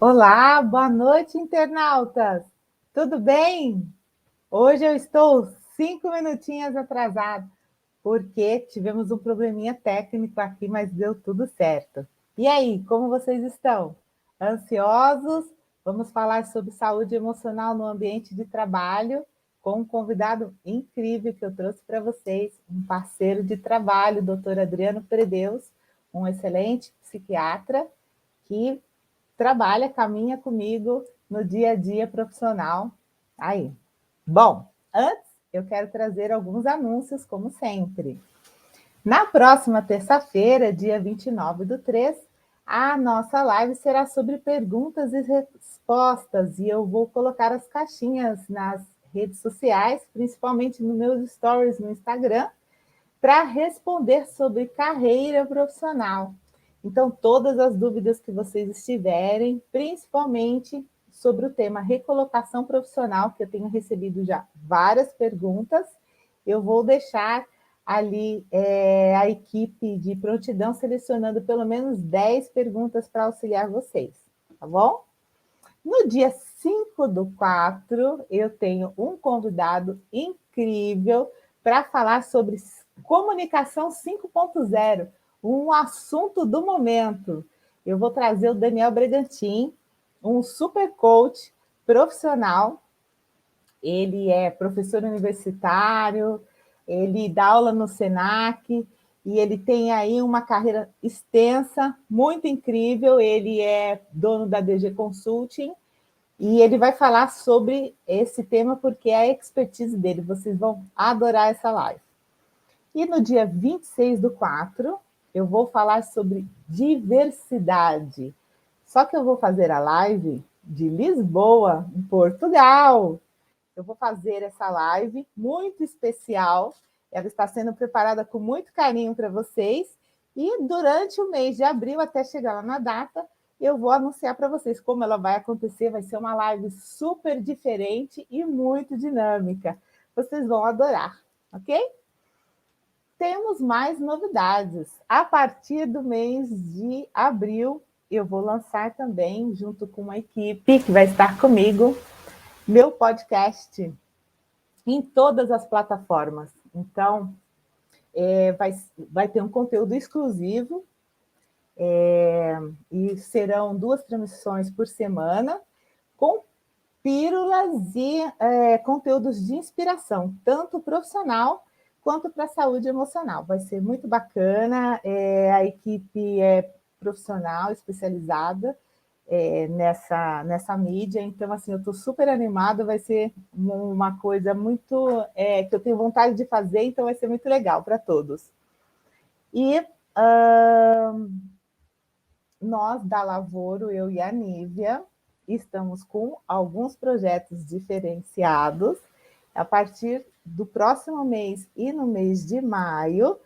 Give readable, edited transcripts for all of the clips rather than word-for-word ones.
Olá, boa noite, internautas. Tudo bem? Hoje eu estou 5 minutinhos atrasado, porque tivemos um probleminha técnico aqui, mas deu tudo certo. E aí, como vocês estão? Ansiosos? Vamos falar sobre saúde emocional no ambiente de trabalho com um convidado incrível que eu trouxe para vocês, um parceiro de trabalho, o doutor Adriano Predeus, um excelente psiquiatra que trabalha, caminha comigo no dia a dia profissional. Aí. Bom, antes eu quero trazer alguns anúncios, como sempre. Na próxima terça-feira, dia 29/3, a nossa live será sobre perguntas e respostas, e eu vou colocar as caixinhas nas redes sociais, principalmente nos meus stories no Instagram, para responder sobre carreira profissional. Então, todas as dúvidas que vocês estiverem, principalmente sobre o tema recolocação profissional, que eu tenho recebido já várias perguntas, eu vou deixar ali a equipe de prontidão selecionando pelo menos 10 perguntas para auxiliar vocês, tá bom? No dia 5/4, eu tenho um convidado incrível para falar sobre comunicação 5.0, um assunto do momento. Eu vou trazer o Daniel Bregantin, um super coach profissional. Ele é professor universitário, ele dá aula no Senac, e ele tem aí uma carreira extensa, muito incrível. Ele é dono da DG Consulting, e ele vai falar sobre esse tema porque é a expertise dele. Vocês vão adorar essa live. E no dia 26/4, eu vou falar sobre diversidade. Só que eu vou fazer a live de Lisboa, em Portugal. Eu vou fazer essa live muito especial. Ela está sendo preparada com muito carinho para vocês. E durante o mês de abril, até chegar lá na data, eu vou anunciar para vocês como ela vai acontecer. Vai ser uma live super diferente e muito dinâmica. Vocês vão adorar, ok? Temos mais novidades. A partir do mês de abril, eu vou lançar também, junto com uma equipe que vai estar comigo, meu podcast em todas as plataformas. Então, vai ter um conteúdo exclusivo, e serão 2 transmissões por semana, com pílulas e conteúdos de inspiração, tanto profissional quanto para a saúde emocional. Vai ser muito bacana, a equipe é profissional, especializada nessa mídia, então, assim, eu estou super animada, vai ser uma coisa muito que eu tenho vontade de fazer, então vai ser muito legal para todos. E nós, da Lavoro, eu e a Nívia, estamos com alguns projetos diferenciados. A partir do próximo mês e no mês de maio,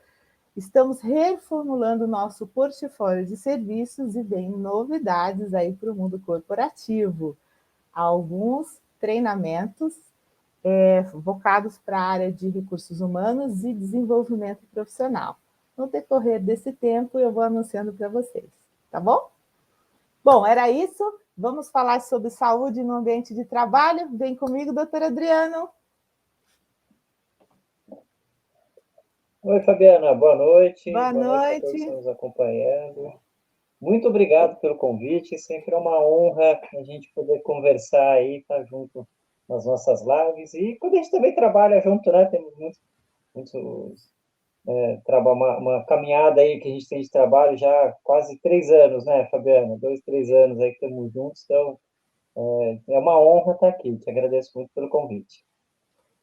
estamos reformulando o nosso portfólio de serviços e vem novidades aí para o mundo corporativo. Alguns treinamentos focados para a área de recursos humanos e desenvolvimento profissional. No decorrer desse tempo, eu vou anunciando para vocês, tá bom? Bom, era isso. Vamos falar sobre saúde no ambiente de trabalho. Vem comigo, doutor Adriano. Oi, Fabiana, boa noite. Boa Boa noite para todos que noite. estão nos acompanhando. Muito obrigado pelo convite. Sempre é uma honra a gente poder conversar aí, estar junto nas nossas lives. E quando a gente também trabalha junto, né? Temos muitos uma caminhada aí que a gente tem de trabalho já há quase 3 anos, né, Fabiana? 2, 3 anos aí que estamos juntos. Então, é uma honra estar aqui. Te agradeço muito pelo convite.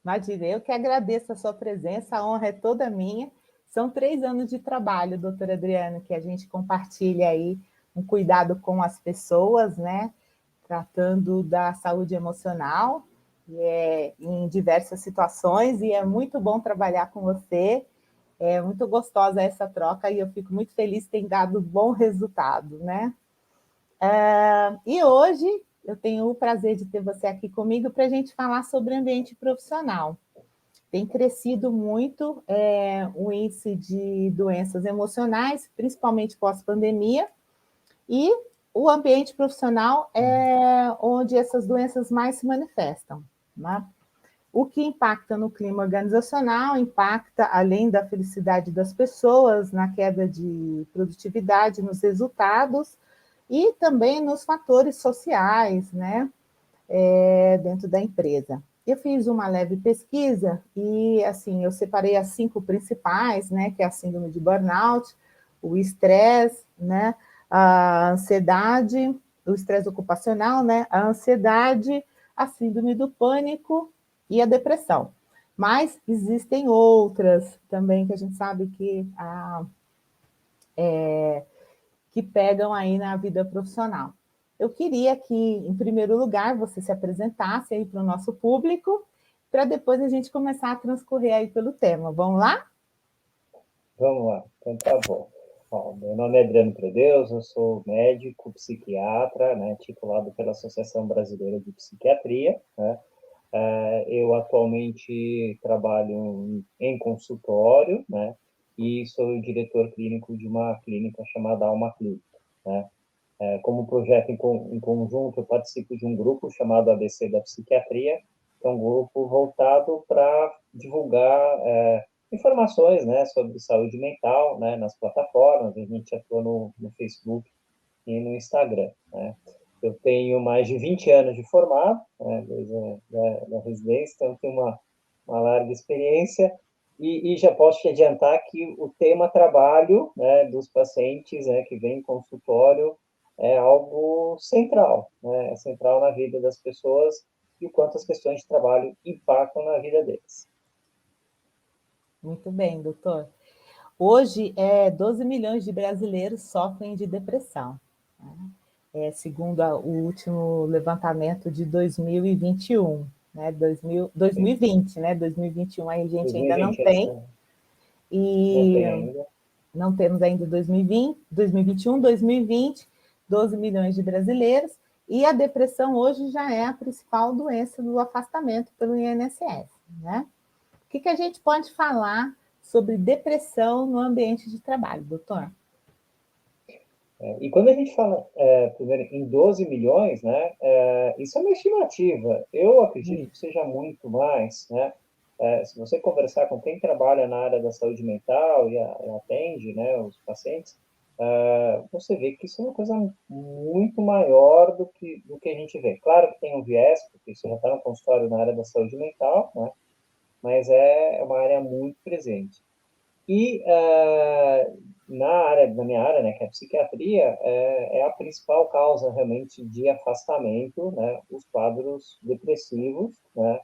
Imagina, eu que agradeço a sua presença, a honra é toda minha. São 3 anos de trabalho, doutor Adriano, que a gente compartilha aí um cuidado com as pessoas, né? Tratando da saúde emocional, em diversas situações, e é muito bom trabalhar com você. É muito gostosa essa troca e eu fico muito feliz que tem dado bom resultado, né? E hoje eu tenho o prazer de ter você aqui comigo para a gente falar sobre ambiente profissional. Tem crescido muito o índice de doenças emocionais, principalmente pós-pandemia, e o ambiente profissional é onde essas doenças mais se manifestam, né? O que impacta no clima organizacional, impacta, além da felicidade das pessoas, na queda de produtividade, nos resultados e também nos fatores sociais, né, dentro da empresa. Eu fiz uma leve pesquisa e, assim, eu separei as 5 principais, né, que é a síndrome de burnout, o estresse, né, a ansiedade, o estresse ocupacional, né, a ansiedade, a síndrome do pânico e a depressão. Mas existem outras também que a gente sabe que pegam aí na vida profissional. Eu queria que, em primeiro lugar, você se apresentasse aí para o nosso público, para depois a gente começar a transcorrer aí pelo tema. Vamos lá? Vamos lá, então tá bom. Bom, meu nome é Adriano Predeus, eu sou médico, psiquiatra, né, titulado pela Associação Brasileira de Psiquiatria, né? Eu atualmente trabalho em consultório, né? E sou diretor clínico de uma clínica chamada Alma Clínica, né? Como projeto em conjunto, eu participo de um grupo chamado ABC da Psiquiatria, que é um grupo voltado para divulgar informações, né, sobre saúde mental, né, nas plataformas. A gente atua no Facebook e no Instagram, né? Eu tenho mais de 20 anos de formado, né, desde a residência, então tenho uma larga experiência e já posso te adiantar que o tema trabalho, né, dos pacientes, né, que vêm em consultório é algo central, né, é central na vida das pessoas e o quanto as questões de trabalho impactam na vida deles. Muito bem, doutor. Hoje, 12 milhões de brasileiros sofrem de depressão, né? Segundo o último levantamento de 2021, né? 2020, né? 2021 a gente ainda não 2020, tem, não e tem ainda. não temos ainda 2020, 2021, 2020, 12 milhões de brasileiros, e a depressão hoje já é a principal doença do afastamento pelo INSS, né? O que a gente pode falar sobre depressão no ambiente de trabalho, doutor? E quando a gente fala, primeiro, em 12 milhões, né, isso é uma estimativa. Eu acredito que seja muito mais, né? Se você conversar com quem trabalha na área da saúde mental e atende, né, os pacientes, você vê que isso é uma coisa muito maior do que a gente vê. Claro que tem um viés, porque isso já está no consultório na área da saúde mental, né? Mas é uma área muito presente. E na minha área, né, que é a psiquiatria, é a principal causa realmente de afastamento, né, os quadros depressivos, né,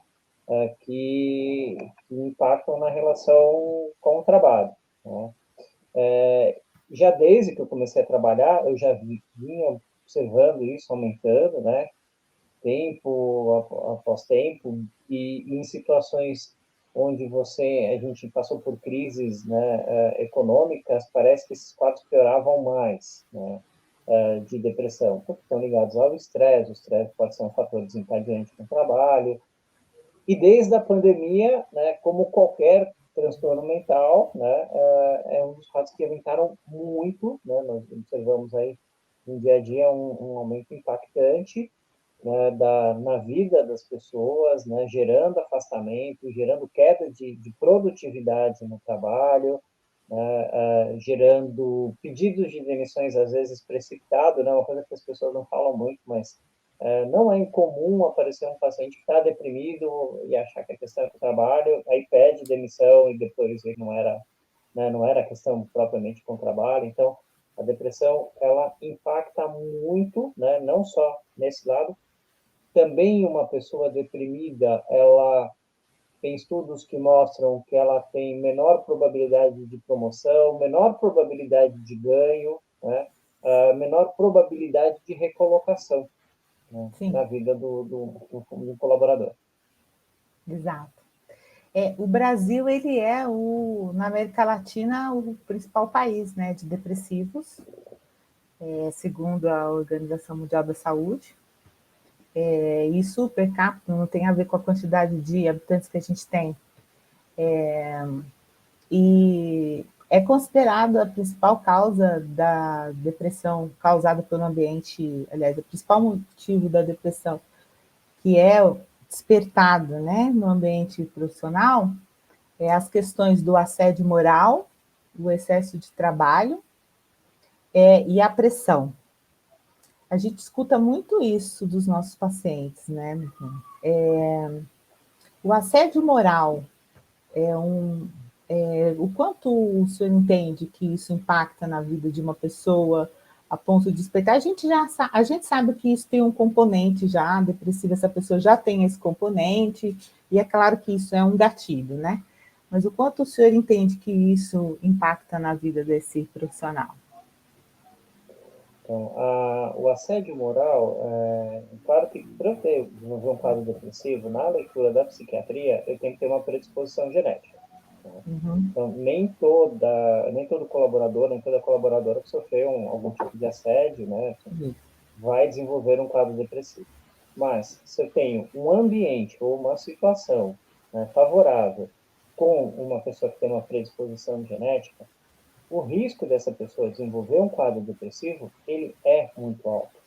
que impactam na relação com o trabalho, né. Já desde que eu comecei a trabalhar, eu já vinha observando isso aumentando, né, tempo após tempo, e em situações onde a gente passou por crises, né, econômicas, parece que esses quadros pioravam mais, né, de depressão, porque estão ligados ao estresse. O estresse pode ser um fator desencadeante no trabalho, e desde a pandemia, né, como qualquer transtorno mental, né, é um dos fatos que aumentaram muito, né, nós observamos aí no dia a dia um aumento impactante, né, na vida das pessoas, né, gerando afastamento, gerando queda de produtividade no trabalho, né, gerando pedidos de demissões, às vezes precipitado, né, uma coisa que as pessoas não falam muito, mas não é incomum aparecer um paciente que está deprimido e achar que a questão é com o trabalho, aí pede demissão e depois vê que não era, né, não era questão propriamente com o trabalho. Então, a depressão, ela impacta muito, né, não só nesse lado. Também uma pessoa deprimida, ela tem estudos que mostram que ela tem menor probabilidade de promoção, menor probabilidade de ganho, né? Menor probabilidade de recolocação, né, Sim, na vida do colaborador. exato. O Brasil, ele é, na América Latina, o principal país, né, de depressivos, segundo a Organização Mundial da Saúde. Isso per capita não tem a ver com a quantidade de habitantes que a gente tem. E É considerado a principal causa da depressão causada pelo ambiente, aliás, o principal motivo da depressão que é despertado, né, no ambiente profissional, é as questões do assédio moral, o excesso de trabalho e a pressão. A gente escuta muito isso dos nossos pacientes, né? O assédio moral o quanto o senhor entende que isso impacta na vida de uma pessoa a ponto de despertar? A gente sabe que isso tem um componente já depressivo, essa pessoa já tem esse componente, e é claro que isso é um gatilho, né? Mas o quanto o senhor entende que isso impacta na vida desse profissional? Então, o assédio moral, claro que para eu desenvolver um quadro depressivo, na leitura da psiquiatria, eu tenho que ter uma predisposição genética. Né? Uhum. Então, nem todo colaborador, nem toda colaboradora que sofreu algum tipo de assédio, né, vai desenvolver um quadro depressivo. Mas, se eu tenho um ambiente ou uma situação, né, favorável com uma pessoa que tem uma predisposição genética, o risco dessa pessoa desenvolver um quadro depressivo, ele é muito alto.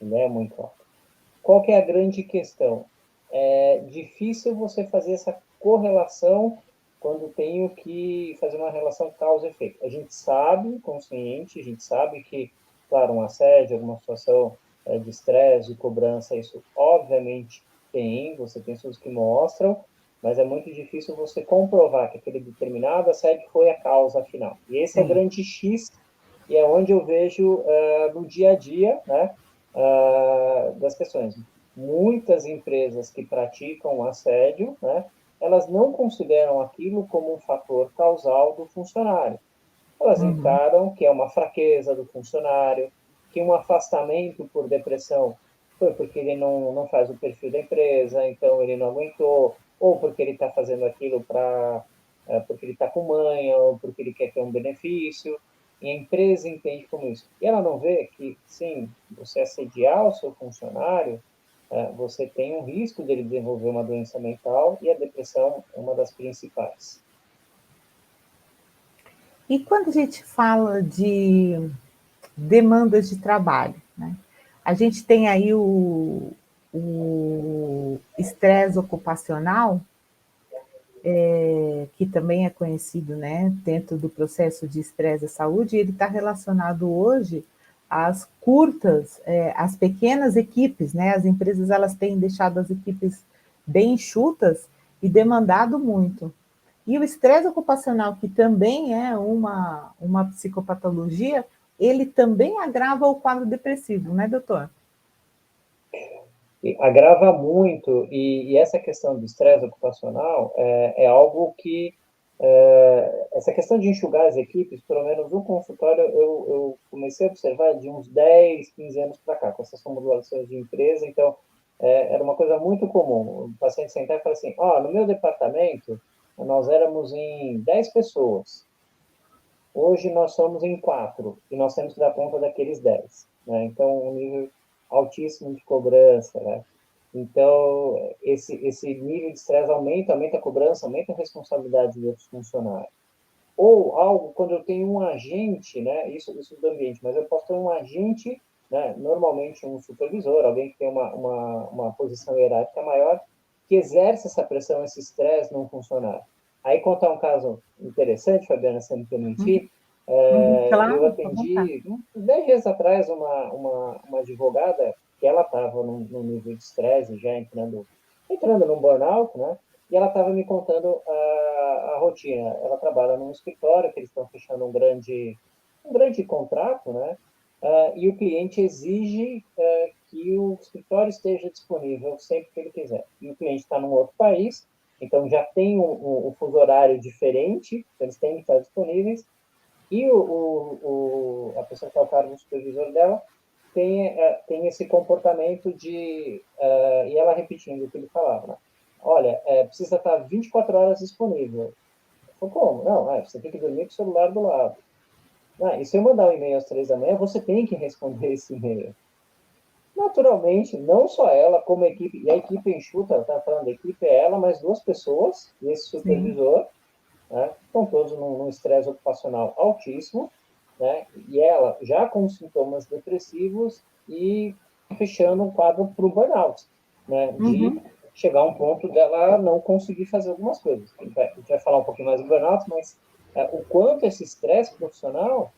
Ele é muito alto. Qual que é a grande questão? É difícil você fazer essa correlação quando tenho que fazer uma relação causa e efeito. A gente sabe, consciente, a gente sabe que, claro, um assédio, alguma situação de estresse, de cobrança, isso obviamente tem, você tem estudos que mostram, mas é muito difícil você comprovar que aquele determinado assédio foi a causa final. E esse é o Sim. grande X, e é onde eu vejo no dia a dia, né, das questões. Muitas empresas que praticam assédio, né, elas não consideram aquilo como um fator causal do funcionário. Elas Uhum. encaram que é uma fraqueza do funcionário, que um afastamento por depressão foi porque ele não faz o perfil da empresa, então ele não aguentou, ou porque ele está fazendo aquilo porque ele está com manha, ou porque ele quer ter um benefício, e a empresa entende como isso. E ela não vê que, sim, você assediar o seu funcionário, você tem um risco dele desenvolver uma doença mental, e a depressão é uma das principais. E quando a gente fala de demandas de trabalho, né? A gente tem aí o estresse ocupacional, que também é conhecido, né, dentro do processo de estresse à saúde, e ele está relacionado hoje às curtas, às pequenas equipes, né? As empresas elas têm deixado as equipes bem enxutas e demandado muito. E o estresse ocupacional, que também é uma psicopatologia, ele também agrava o quadro depressivo, né, doutor? E agrava muito, e essa questão do estresse ocupacional é algo que, essa questão de enxugar as equipes, pelo menos no consultório, eu comecei a observar de uns 10, 15 anos para cá, com essas formulações de empresa, então, era uma coisa muito comum, o paciente sentar e falar assim, no meu departamento, nós éramos em 10 pessoas, hoje nós somos em 4, e nós temos que dar conta daqueles 10, né? Então, um nível altíssimo de cobrança, né? Então, esse nível de estresse aumenta a cobrança, aumenta a responsabilidade dos outros funcionários. Ou algo, quando eu tenho um agente, né, isso do ambiente, mas eu posso ter um agente, né, normalmente um supervisor, alguém que tem uma posição hierárquica maior, que exerce essa pressão, esse estresse num funcionário. Aí, contar um caso interessante, Fabiana, se me permitir, eu Claro, à vontade. atendi, uns 10 dias atrás, uma advogada que ela estava num nível de estresse, já entrando num burnout, né? E ela estava me contando a rotina. Ela trabalha num escritório que eles estão fechando um grande contrato, né? E o cliente exige que o escritório esteja disponível sempre que ele quiser. E o cliente está num outro país, então já tem um fuso horário diferente, eles têm que estar disponíveis, e a pessoa que está ao cargo do supervisor dela tem esse comportamento e ela repetindo o que ele falava, né? Olha, precisa estar 24 horas disponível. Eu falei, como? Não, você tem que dormir com o celular do lado. E se eu mandar um e-mail às 3 da manhã, você tem que responder esse e-mail. Naturalmente, não só ela, como a equipe, e a equipe enxuta, ela está falando, a equipe é ela, mais duas pessoas, e esse Sim. supervisor, né, estão todos num estresse ocupacional altíssimo, né, e ela já com sintomas depressivos e fechando um quadro para o burnout, né, de chegar a um ponto dela não conseguir fazer algumas coisas. A gente vai falar um pouquinho mais do burnout, mas o quanto esse estresse profissional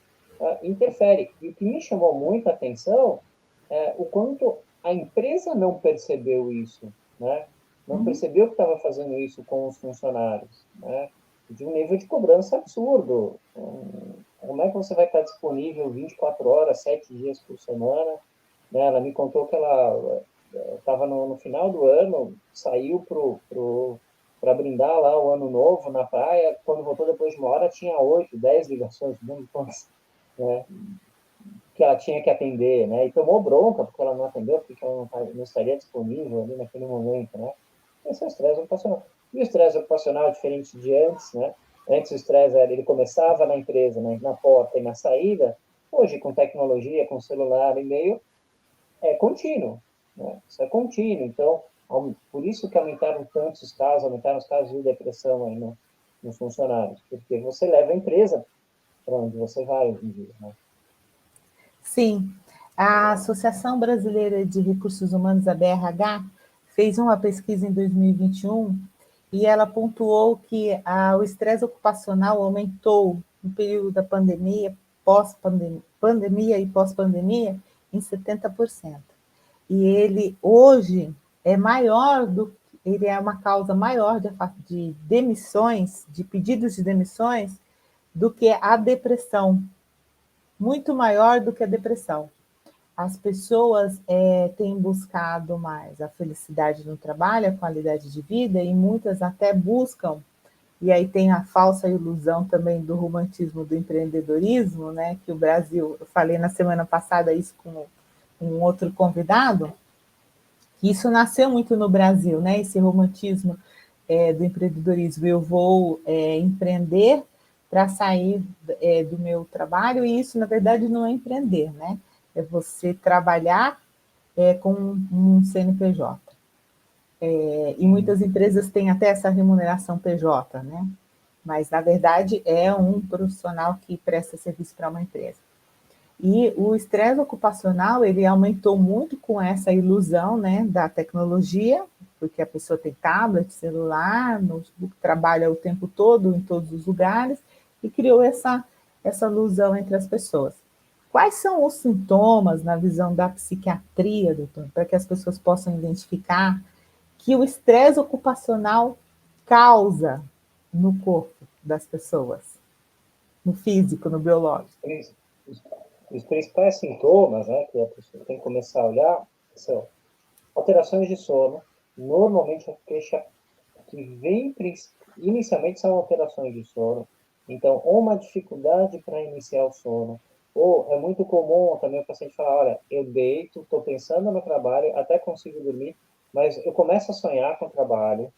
interfere. E o que me chamou muita atenção é o quanto a empresa não percebeu isso, né? Não percebeu que estava fazendo isso com os funcionários, né? De um nível de cobrança absurdo. Como é que você vai estar disponível 24 horas, 7 dias por semana? Né? Ela me contou que ela estava no final do ano, saiu para brindar lá o ano novo na praia, quando voltou depois de uma hora tinha 8, 10 ligações, né? Que ela tinha que atender, né? E tomou bronca porque ela não atendeu, porque ela não estaria disponível ali naquele momento, né? Esse é o estresse ocupacional. E o estresse ocupacional, diferente de antes, né? Antes o estresse ele começava na empresa, né? Na porta e na saída. Hoje, com tecnologia, com celular, e-mail, é contínuo, né? Isso é contínuo. Então, por isso que aumentaram os casos de depressão aí nos funcionários, porque você leva a empresa para onde você vai hoje em dia, né? Sim, a Associação Brasileira de Recursos Humanos, a BRH, fez uma pesquisa em 2021 e ela pontuou que o estresse ocupacional aumentou no período da pandemia, pandemia e pós-pandemia, em 70%. E ele hoje é maior ele é uma causa maior de demissões, de pedidos de demissões, do que a depressão, muito maior do que a depressão. As pessoas têm buscado mais a felicidade no trabalho, a qualidade de vida, e muitas até buscam, e aí tem a falsa ilusão também do romantismo do empreendedorismo, né? Que o Brasil, eu falei na semana passada isso com um outro convidado, que isso nasceu muito no Brasil, né? Esse romantismo do empreendedorismo. Eu vou empreender para sair do meu trabalho, e isso, na verdade, não é empreender, né? É você trabalhar com um CNPJ. E muitas empresas têm até essa remuneração PJ, né? Mas, na verdade, é um profissional que presta serviço para uma empresa. E o estresse ocupacional, ele aumentou muito com essa ilusão, né, da tecnologia, porque a pessoa tem tablet, celular, notebook, trabalha o tempo todo em todos os lugares, e criou essa ilusão entre as pessoas. Quais são os sintomas, na visão da psiquiatria, doutor, para que as pessoas possam identificar que o estresse ocupacional causa no corpo das pessoas, no físico, no biológico? Os principais sintomas, né, que a pessoa tem que começar a olhar são alterações de sono. Normalmente a queixa que vem inicialmente são alterações de sono. Então, ou uma dificuldade para iniciar o sono, ou é muito comum também o paciente falar, olha, eu deito, estou pensando no trabalho, até consigo dormir, mas eu começo a sonhar com o trabalho.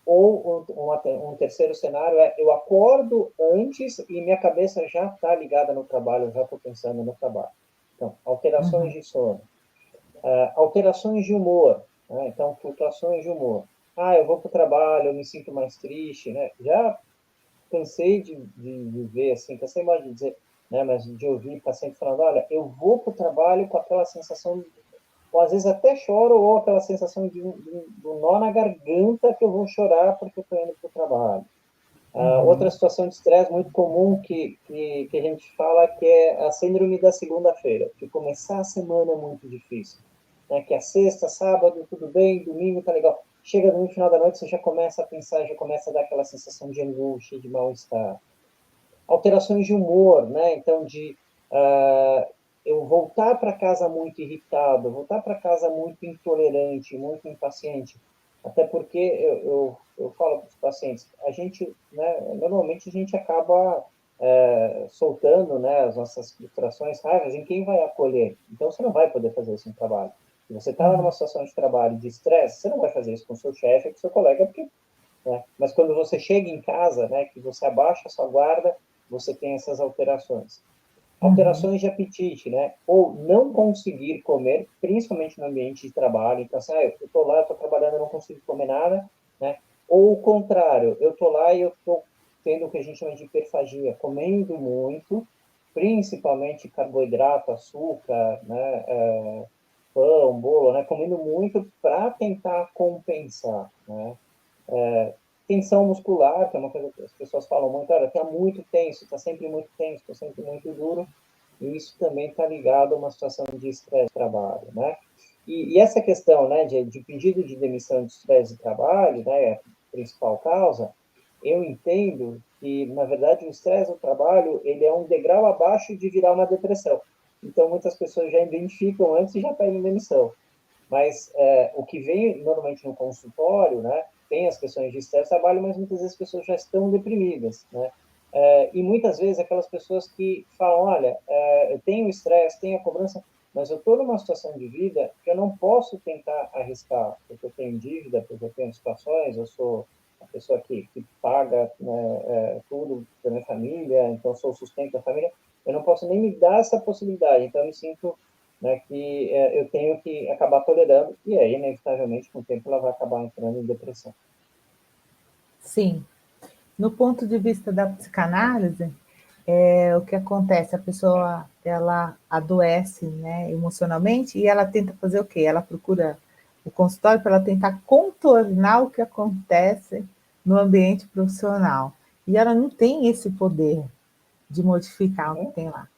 Ou um terceiro cenário é eu acordo antes e minha cabeça já está ligada no trabalho, eu já estou pensando no trabalho. Então, alterações de sono. Alterações de humor, né? Então, flutuações de humor. Eu vou para o trabalho, eu me sinto mais triste, né? Já cansei de ver, assim, cansei mais de dizer, né? Mas de ouvir paciente falando, olha, eu vou para o trabalho com aquela sensação, ou às vezes até choro, ou aquela sensação de um nó na garganta que eu vou chorar porque eu estou indo para o trabalho. Outra situação de estresse muito comum que a gente fala que é a síndrome da segunda-feira, que começar a semana é muito difícil. Né? Que a sexta, sábado, tudo bem, domingo tá legal. Chega no final da noite, você já começa a pensar, já começa a dar aquela sensação de angústia, de mal-estar. Alterações de humor, né? Então, eu voltar para casa muito irritado, voltar para casa muito intolerante, muito impaciente. Até porque eu falo para os pacientes, a gente, né, normalmente a gente acaba soltando, né, as nossas frustrações, raivas em quem vai acolher. Então, você não vai poder fazer isso no trabalho. Se você está numa situação de trabalho de estresse, você não vai fazer isso com o seu chefe, com o seu colega, porque, né? Mas quando você chega em casa, né, que você abaixa a sua guarda, você tem essas alterações. Alterações de apetite, né? Ou não conseguir comer, principalmente no ambiente de trabalho. Então, assim, eu estou lá, eu estou trabalhando, eu não consigo comer nada, né? Ou o contrário, eu estou lá e eu estou tendo o que a gente chama de hiperfagia, comendo muito, principalmente carboidrato, açúcar, né, pão, bolo, né, comendo muito para tentar compensar, né? Tensão muscular, que é uma coisa que as pessoas falam muito, olha, está muito tenso, está sempre muito tenso, está sempre muito duro, e isso também está ligado a uma situação de estresse de trabalho, né? E essa questão, né, de pedido de demissão de estresse de trabalho, né, a principal causa, eu entendo que, na verdade, o estresse do trabalho, ele é um degrau abaixo de virar uma depressão. Então, muitas pessoas já identificam antes e já pedem demissão. Mas o que vem normalmente no consultório, né, tem as questões de estresse de trabalho, mas muitas vezes as pessoas já estão deprimidas, né? E muitas vezes aquelas pessoas que falam, olha, eu tenho estresse, tenho a cobrança, mas eu estou numa situação de vida que eu não posso tentar arriscar, porque eu tenho dívida, porque eu tenho situações, eu sou a pessoa que paga, né, tudo para minha família, então eu sou o sustento da família, eu não posso nem me dar essa possibilidade, então eu me sinto, né, que eu tenho que acabar tolerando, e aí, inevitavelmente, com o tempo, ela vai acabar entrando em depressão. Sim. No ponto de vista da psicanálise, o que acontece? A pessoa ela adoece, né, emocionalmente e ela tenta fazer o quê? Ela procura o consultório para ela tentar contornar o que acontece no ambiente profissional. E ela não tem esse poder de modificar o que Uhum. tem lá.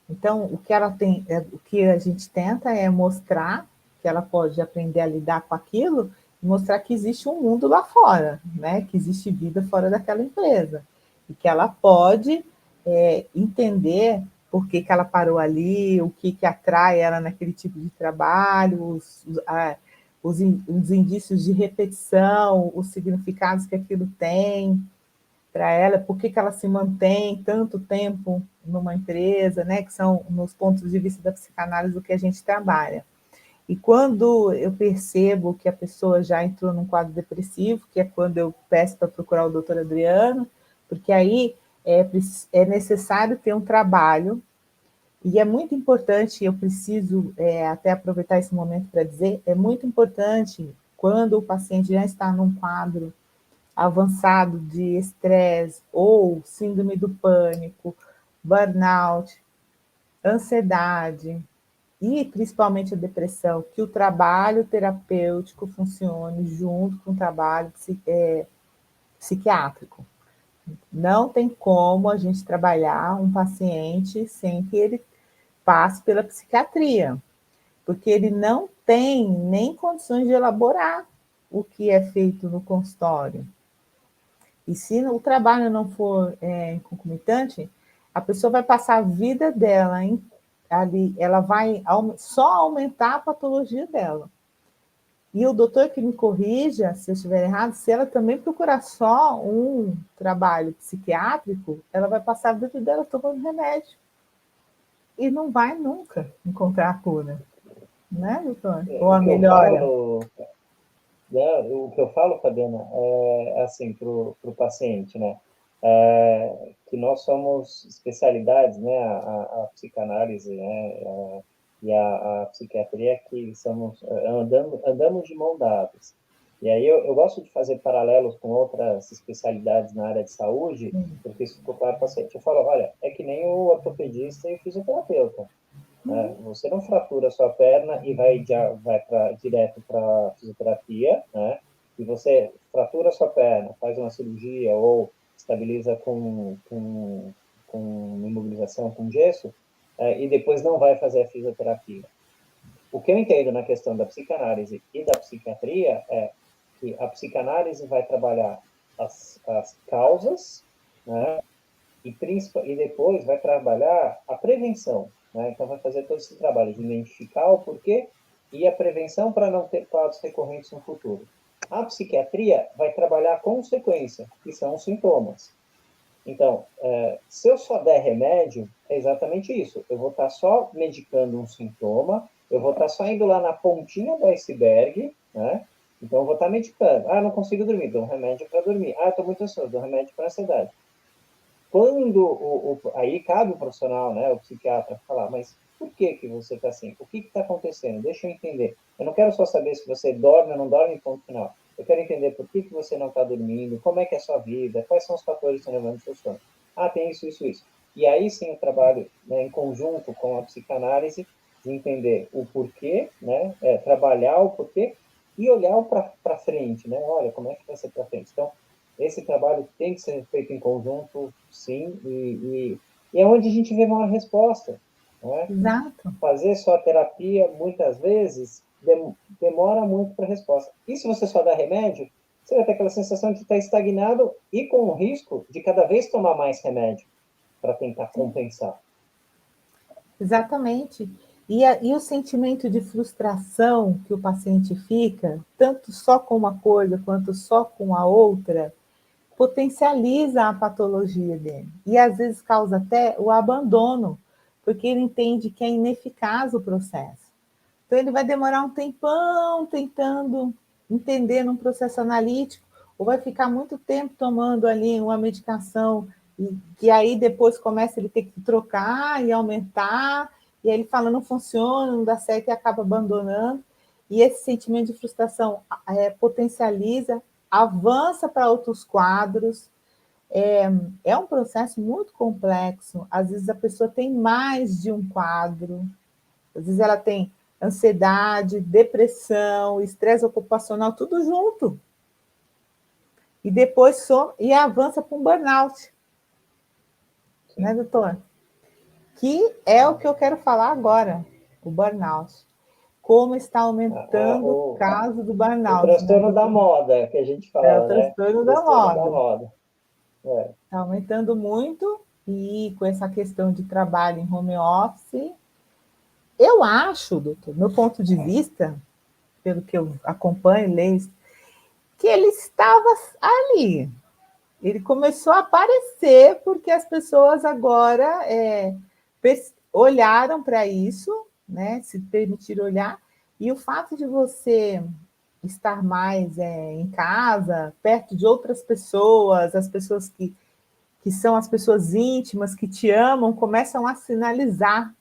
Então, o que ela tem, o que a gente tenta é mostrar que ela pode aprender a lidar com aquilo e mostrar que existe um mundo lá fora, né? Que existe vida fora daquela empresa e que ela pode entender por que ela parou ali, o que atrai ela naquele tipo de trabalho, os indícios de repetição, os significados que aquilo tem para ela, por que ela se mantém tanto tempo numa empresa, né, que são nos pontos de vista da psicanálise o que a gente trabalha. E quando eu percebo que a pessoa já entrou num quadro depressivo, que é quando eu peço para procurar o doutor Adriano, porque aí é necessário ter um trabalho, e é muito importante, eu preciso até aproveitar esse momento para dizer, é muito importante quando o paciente já está num quadro avançado de estresse ou síndrome do pânico, burnout, ansiedade e principalmente a depressão, que o trabalho terapêutico funcione junto com o trabalho psiquiátrico. Não tem como a gente trabalhar um paciente sem que ele passe pela psiquiatria, porque ele não tem nem condições de elaborar o que é feito no consultório. E se o trabalho não for concomitante, a pessoa vai passar a vida dela ali, ela vai só aumentar a patologia dela. E o doutor que me corrija se eu estiver errado, se ela também procurar só um trabalho psiquiátrico, ela vai passar a vida dela tomando remédio. E não vai nunca encontrar a cura. Né, doutor? Ou O a que eu melhora. falo, né, o que eu falo, Fabiana, é assim, para o paciente, né? Que nós somos especialidades, né? A psicanálise, né? E a psiquiatria que somos, andamos de mão dadas. E aí eu gosto de fazer paralelos com outras especialidades na área de saúde, porque isso ficou claro para o paciente. Eu falo, olha, é que nem o ortopedista e o fisioterapeuta. Né? Você não fratura a sua perna e vai direto para fisioterapia, né? E você fratura a sua perna, faz uma cirurgia ou estabiliza com imobilização, com gesso, e depois não vai fazer a fisioterapia. O que eu entendo na questão da psicanálise e da psiquiatria é que a psicanálise vai trabalhar as causas, né? E depois vai trabalhar a prevenção, né? Então vai fazer todo esse trabalho de identificar o porquê e a prevenção para não ter quadros recorrentes no futuro. A psiquiatria vai trabalhar a consequência, que são os sintomas. Então, se eu só der remédio, é exatamente isso. Eu vou estar só medicando um sintoma, eu vou estar só indo lá na pontinha do iceberg, né? Então, eu vou estar medicando. Ah, não consigo dormir, dou um remédio para dormir. Ah, estou muito ansioso, dou um remédio para ansiedade. Quando aí cabe o profissional, né, o psiquiatra, falar, mas por que que você está assim? O que está acontecendo? Deixa eu entender. Eu não quero só saber se você dorme ou não dorme, ponto final. Eu quero entender por que você não está dormindo, como é que é a sua vida, quais são os fatores que estão levando o seu sono. Ah, tem isso, isso, isso. E aí sim eu trabalho, né, em conjunto com a psicanálise de entender o porquê, né, trabalhar o porquê e olhar para frente, né? Olha, como é que vai ser para frente? Então, esse trabalho tem que ser feito em conjunto, sim, e é onde a gente vê maior resposta, né? Exato. Fazer só terapia, muitas vezes, demora muito para a resposta. E se você só dá remédio, você vai ter aquela sensação de estar estagnado e com o risco de cada vez tomar mais remédio para tentar compensar. Exatamente. E o sentimento de frustração que o paciente fica, tanto só com uma coisa quanto só com a outra, potencializa a patologia dele. E às vezes causa até o abandono, porque ele entende que é ineficaz o processo. Então ele vai demorar um tempão tentando entender num processo analítico, ou vai ficar muito tempo tomando ali uma medicação, e que aí depois começa ele ter que trocar e aumentar, e aí ele fala, não funciona, não dá certo, e acaba abandonando. E esse sentimento de frustração potencializa, avança para outros quadros. É um processo muito complexo. Às vezes a pessoa tem mais de um quadro, às vezes ela tem ansiedade, depressão, estresse ocupacional, tudo junto. E depois e avança para um burnout. Sim. Né, doutor? Que é o que eu quero falar agora, o burnout. Como está aumentando o caso do burnout. O transtorno, né, da moda, que a gente fala, é o transtorno, né? Da moda. Está aumentando muito, e com essa questão de trabalho em home office, eu acho, doutor, meu ponto de vista, pelo que eu acompanho, leio, que ele estava ali. Ele começou a aparecer porque as pessoas agora olharam para isso, né? Se permitiram olhar, e o fato de você estar mais em casa, perto de outras pessoas, as pessoas que são as pessoas íntimas, que te amam, começam a sinalizar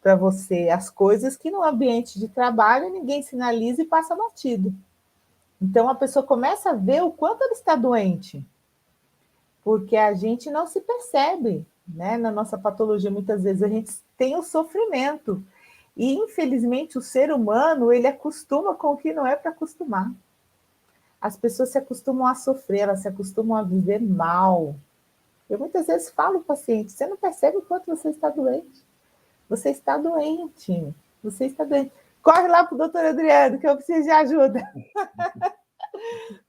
para você as coisas que no ambiente de trabalho ninguém sinaliza e passa batido. Então a pessoa começa a ver o quanto ela está doente, porque a gente não se percebe, né? Na nossa patologia, muitas vezes a gente tem o sofrimento, e infelizmente o ser humano, ele acostuma com o que não é para acostumar. As pessoas se acostumam a sofrer, elas se acostumam a viver mal. Eu muitas vezes falo ao paciente, você não percebe o quanto você está doente. Você está doente. Você está doente. Corre lá para o doutor Adriano, que eu preciso de ajuda.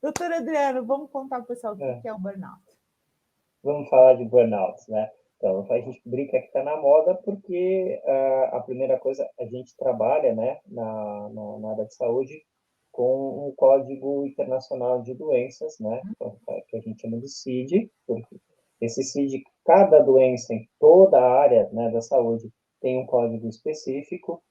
Doutor Adriano, vamos contar para o pessoal o que é o burnout. Vamos falar de burnout, né? Então, a gente brinca que está na moda porque a primeira coisa, a gente trabalha, né, na área de saúde com um Código Internacional de Doenças, né, que a gente chama de CID, porque esse CID, cada doença em toda a área, né, da saúde tem um código específico,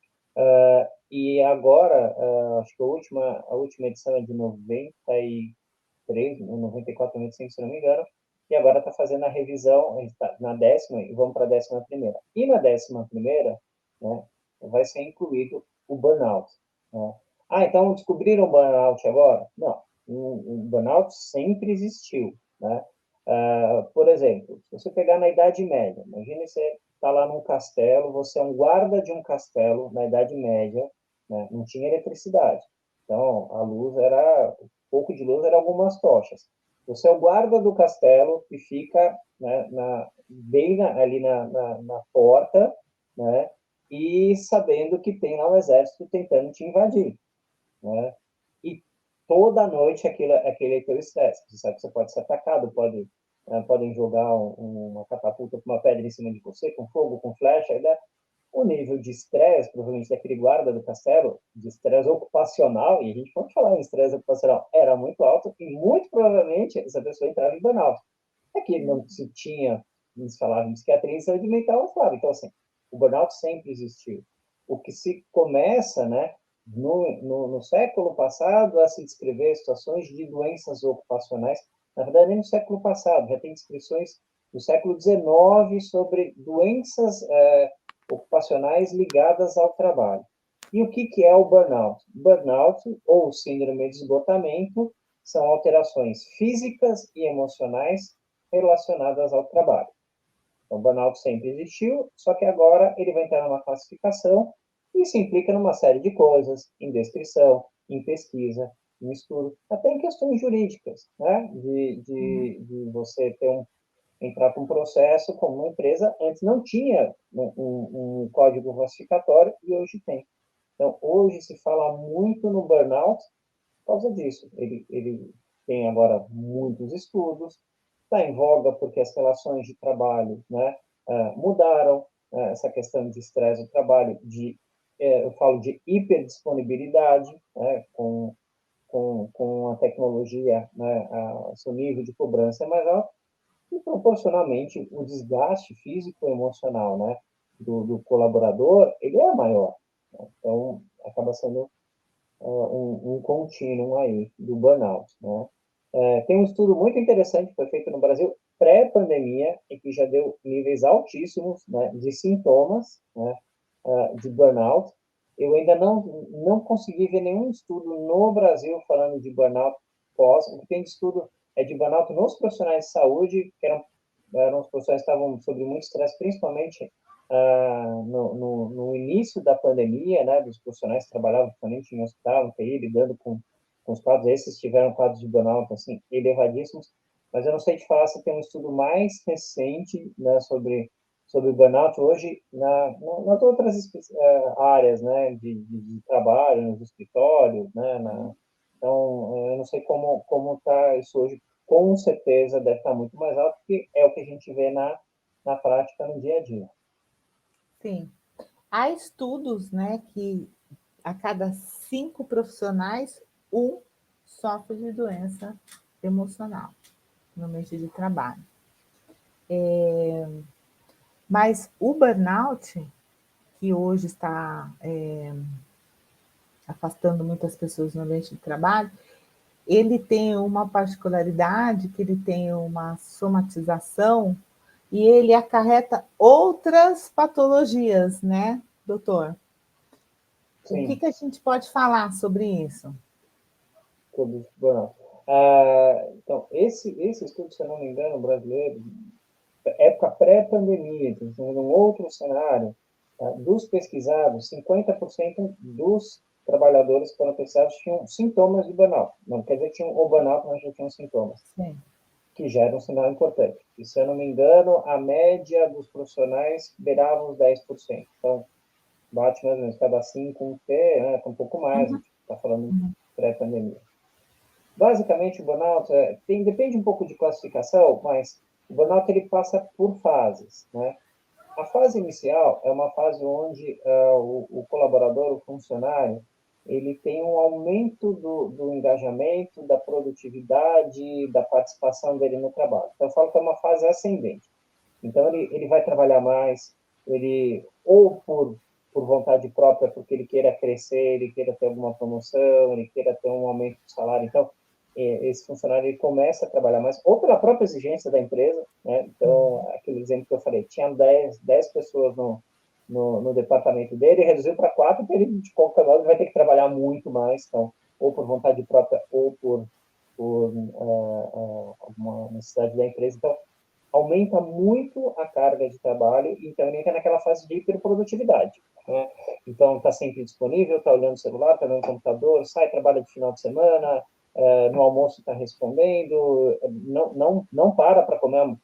e agora, acho que a última edição é de 93, 94, 95, se não me engano, e agora está fazendo a revisão, a gente está na 10ª e vamos para a 11ª. E na 11ª, né, vai ser incluído o burnout. Né? Ah, então descobriram o burnout agora? Não, o burnout sempre existiu. Né? Por exemplo, se você pegar na Idade Média, imagine você está lá num castelo, você é um guarda de um castelo na Idade Média, né? Não tinha eletricidade. Então, a luz era, pouco de luz eram algumas tochas. Você é o guarda do castelo que fica, né, bem ali na porta, né, e sabendo que tem lá um exército tentando te invadir. Né? E toda noite aquele teu estresse. Você sabe que você pode ser atacado, podem jogar uma catapulta com uma pedra em cima de você, com fogo, com flecha. Né? O nível de estresse, provavelmente, daquele guarda do castelo, de estresse ocupacional, e a gente pode falar em estresse ocupacional, era muito alto, e muito provavelmente essa pessoa entrava em burnout. É que não se tinha, eles falavam em psiquiatria e saúde mental, eu falava. Então, assim, o burnout sempre existiu. O que se começa, né, no século passado, a se descrever situações de doenças ocupacionais, na verdade, nem no século passado, já tem descrições do século XIX sobre doenças ocupacionais ligadas ao trabalho. E o que é o burnout? Burnout, ou síndrome de esgotamento, são alterações físicas e emocionais relacionadas ao trabalho. Então, o burnout sempre existiu, só que agora ele vai entrar numa classificação e isso implica numa série de coisas, em descrição, em pesquisa, em estudo, até em questões jurídicas, né? De você ter entrar com um processo como uma empresa, antes não tinha um código classificatório e hoje tem. Então, hoje se fala muito no burnout por causa disso. Ele tem agora muitos estudos, está em voga porque as relações de trabalho, né, mudaram, essa questão de estresse do trabalho, eu falo de hiperdisponibilidade, né, com a tecnologia, né, seu nível de cobrança é mais alto, e proporcionalmente o desgaste físico e emocional, né, do colaborador, ele é maior. Né? Então, acaba sendo um contínuo aí do burnout, né? Tem um estudo muito interessante que foi feito no Brasil pré-pandemia e que já deu níveis altíssimos, né, de sintomas, né, de burnout. Eu ainda não consegui ver nenhum estudo no Brasil falando de burnout pós. O que tem de estudo é de burnout nos profissionais de saúde, que eram os profissionais que estavam sob muito estresse, principalmente no início da pandemia, né, dos profissionais que trabalhavam principalmente em hospital, em TI, lidando com os quadros. Esses tiveram quadros de burnout assim, elevadíssimos, mas eu não sei te falar se tem um estudo mais recente, né, sobre burnout hoje nas outras áreas, né, de trabalho, nos escritórios, né, então, eu não sei como está isso hoje, com certeza deve estar muito mais alto, porque é o que a gente vê na prática, no dia a dia. Sim. Há estudos, né, que a cada 5 profissionais, um sofre de doença emocional no ambiente de trabalho. Mas o burnout, que hoje está afastando muitas pessoas no ambiente de trabalho, ele tem uma particularidade, que ele tem uma somatização e ele acarreta outras patologias, né, doutor? O Sim, que a gente pode falar sobre isso? todos burnout. Então, esse estudo, se eu não me engano, brasileiro, época pré-pandemia, então, num outro cenário, dos pesquisados, 50% dos trabalhadores que foram pesquisados tinham sintomas de burnout. Não quer dizer que tinham o burnout, mas já tinham sintomas, Sim. que já era um sinal importante. E, se eu não me engano, a média dos profissionais beirava os 10%. Então, bate mais ou menos cada 5, né, um pouco mais, a gente está falando pré-pandemia. Basicamente, o burnout depende um pouco de classificação, mas o burnout ele passa por fases, né? A fase inicial é uma fase onde o colaborador, o funcionário, ele tem um aumento do engajamento, da produtividade, da participação dele no trabalho. Então, eu falo que é uma fase ascendente. Então, ele vai trabalhar mais, ou por vontade própria, porque ele queira crescer, ele queira ter alguma promoção, ele queira ter um aumento de salário. Então, esse funcionário ele começa a trabalhar mais, ou pela própria exigência da empresa, né? Então, aquele exemplo que eu falei, tinha 10 pessoas no departamento dele, reduziu para 4, porque ele, de qualquer modo, vai ter que trabalhar muito mais, então, ou por vontade própria, ou por alguma necessidade da empresa. Então, aumenta muito a carga de trabalho, então ele entra naquela fase de hiperprodutividade. Né? Então, está sempre disponível, está olhando o celular, está olhando o computador, sai, trabalha de final de semana, no almoço está respondendo, não para comer.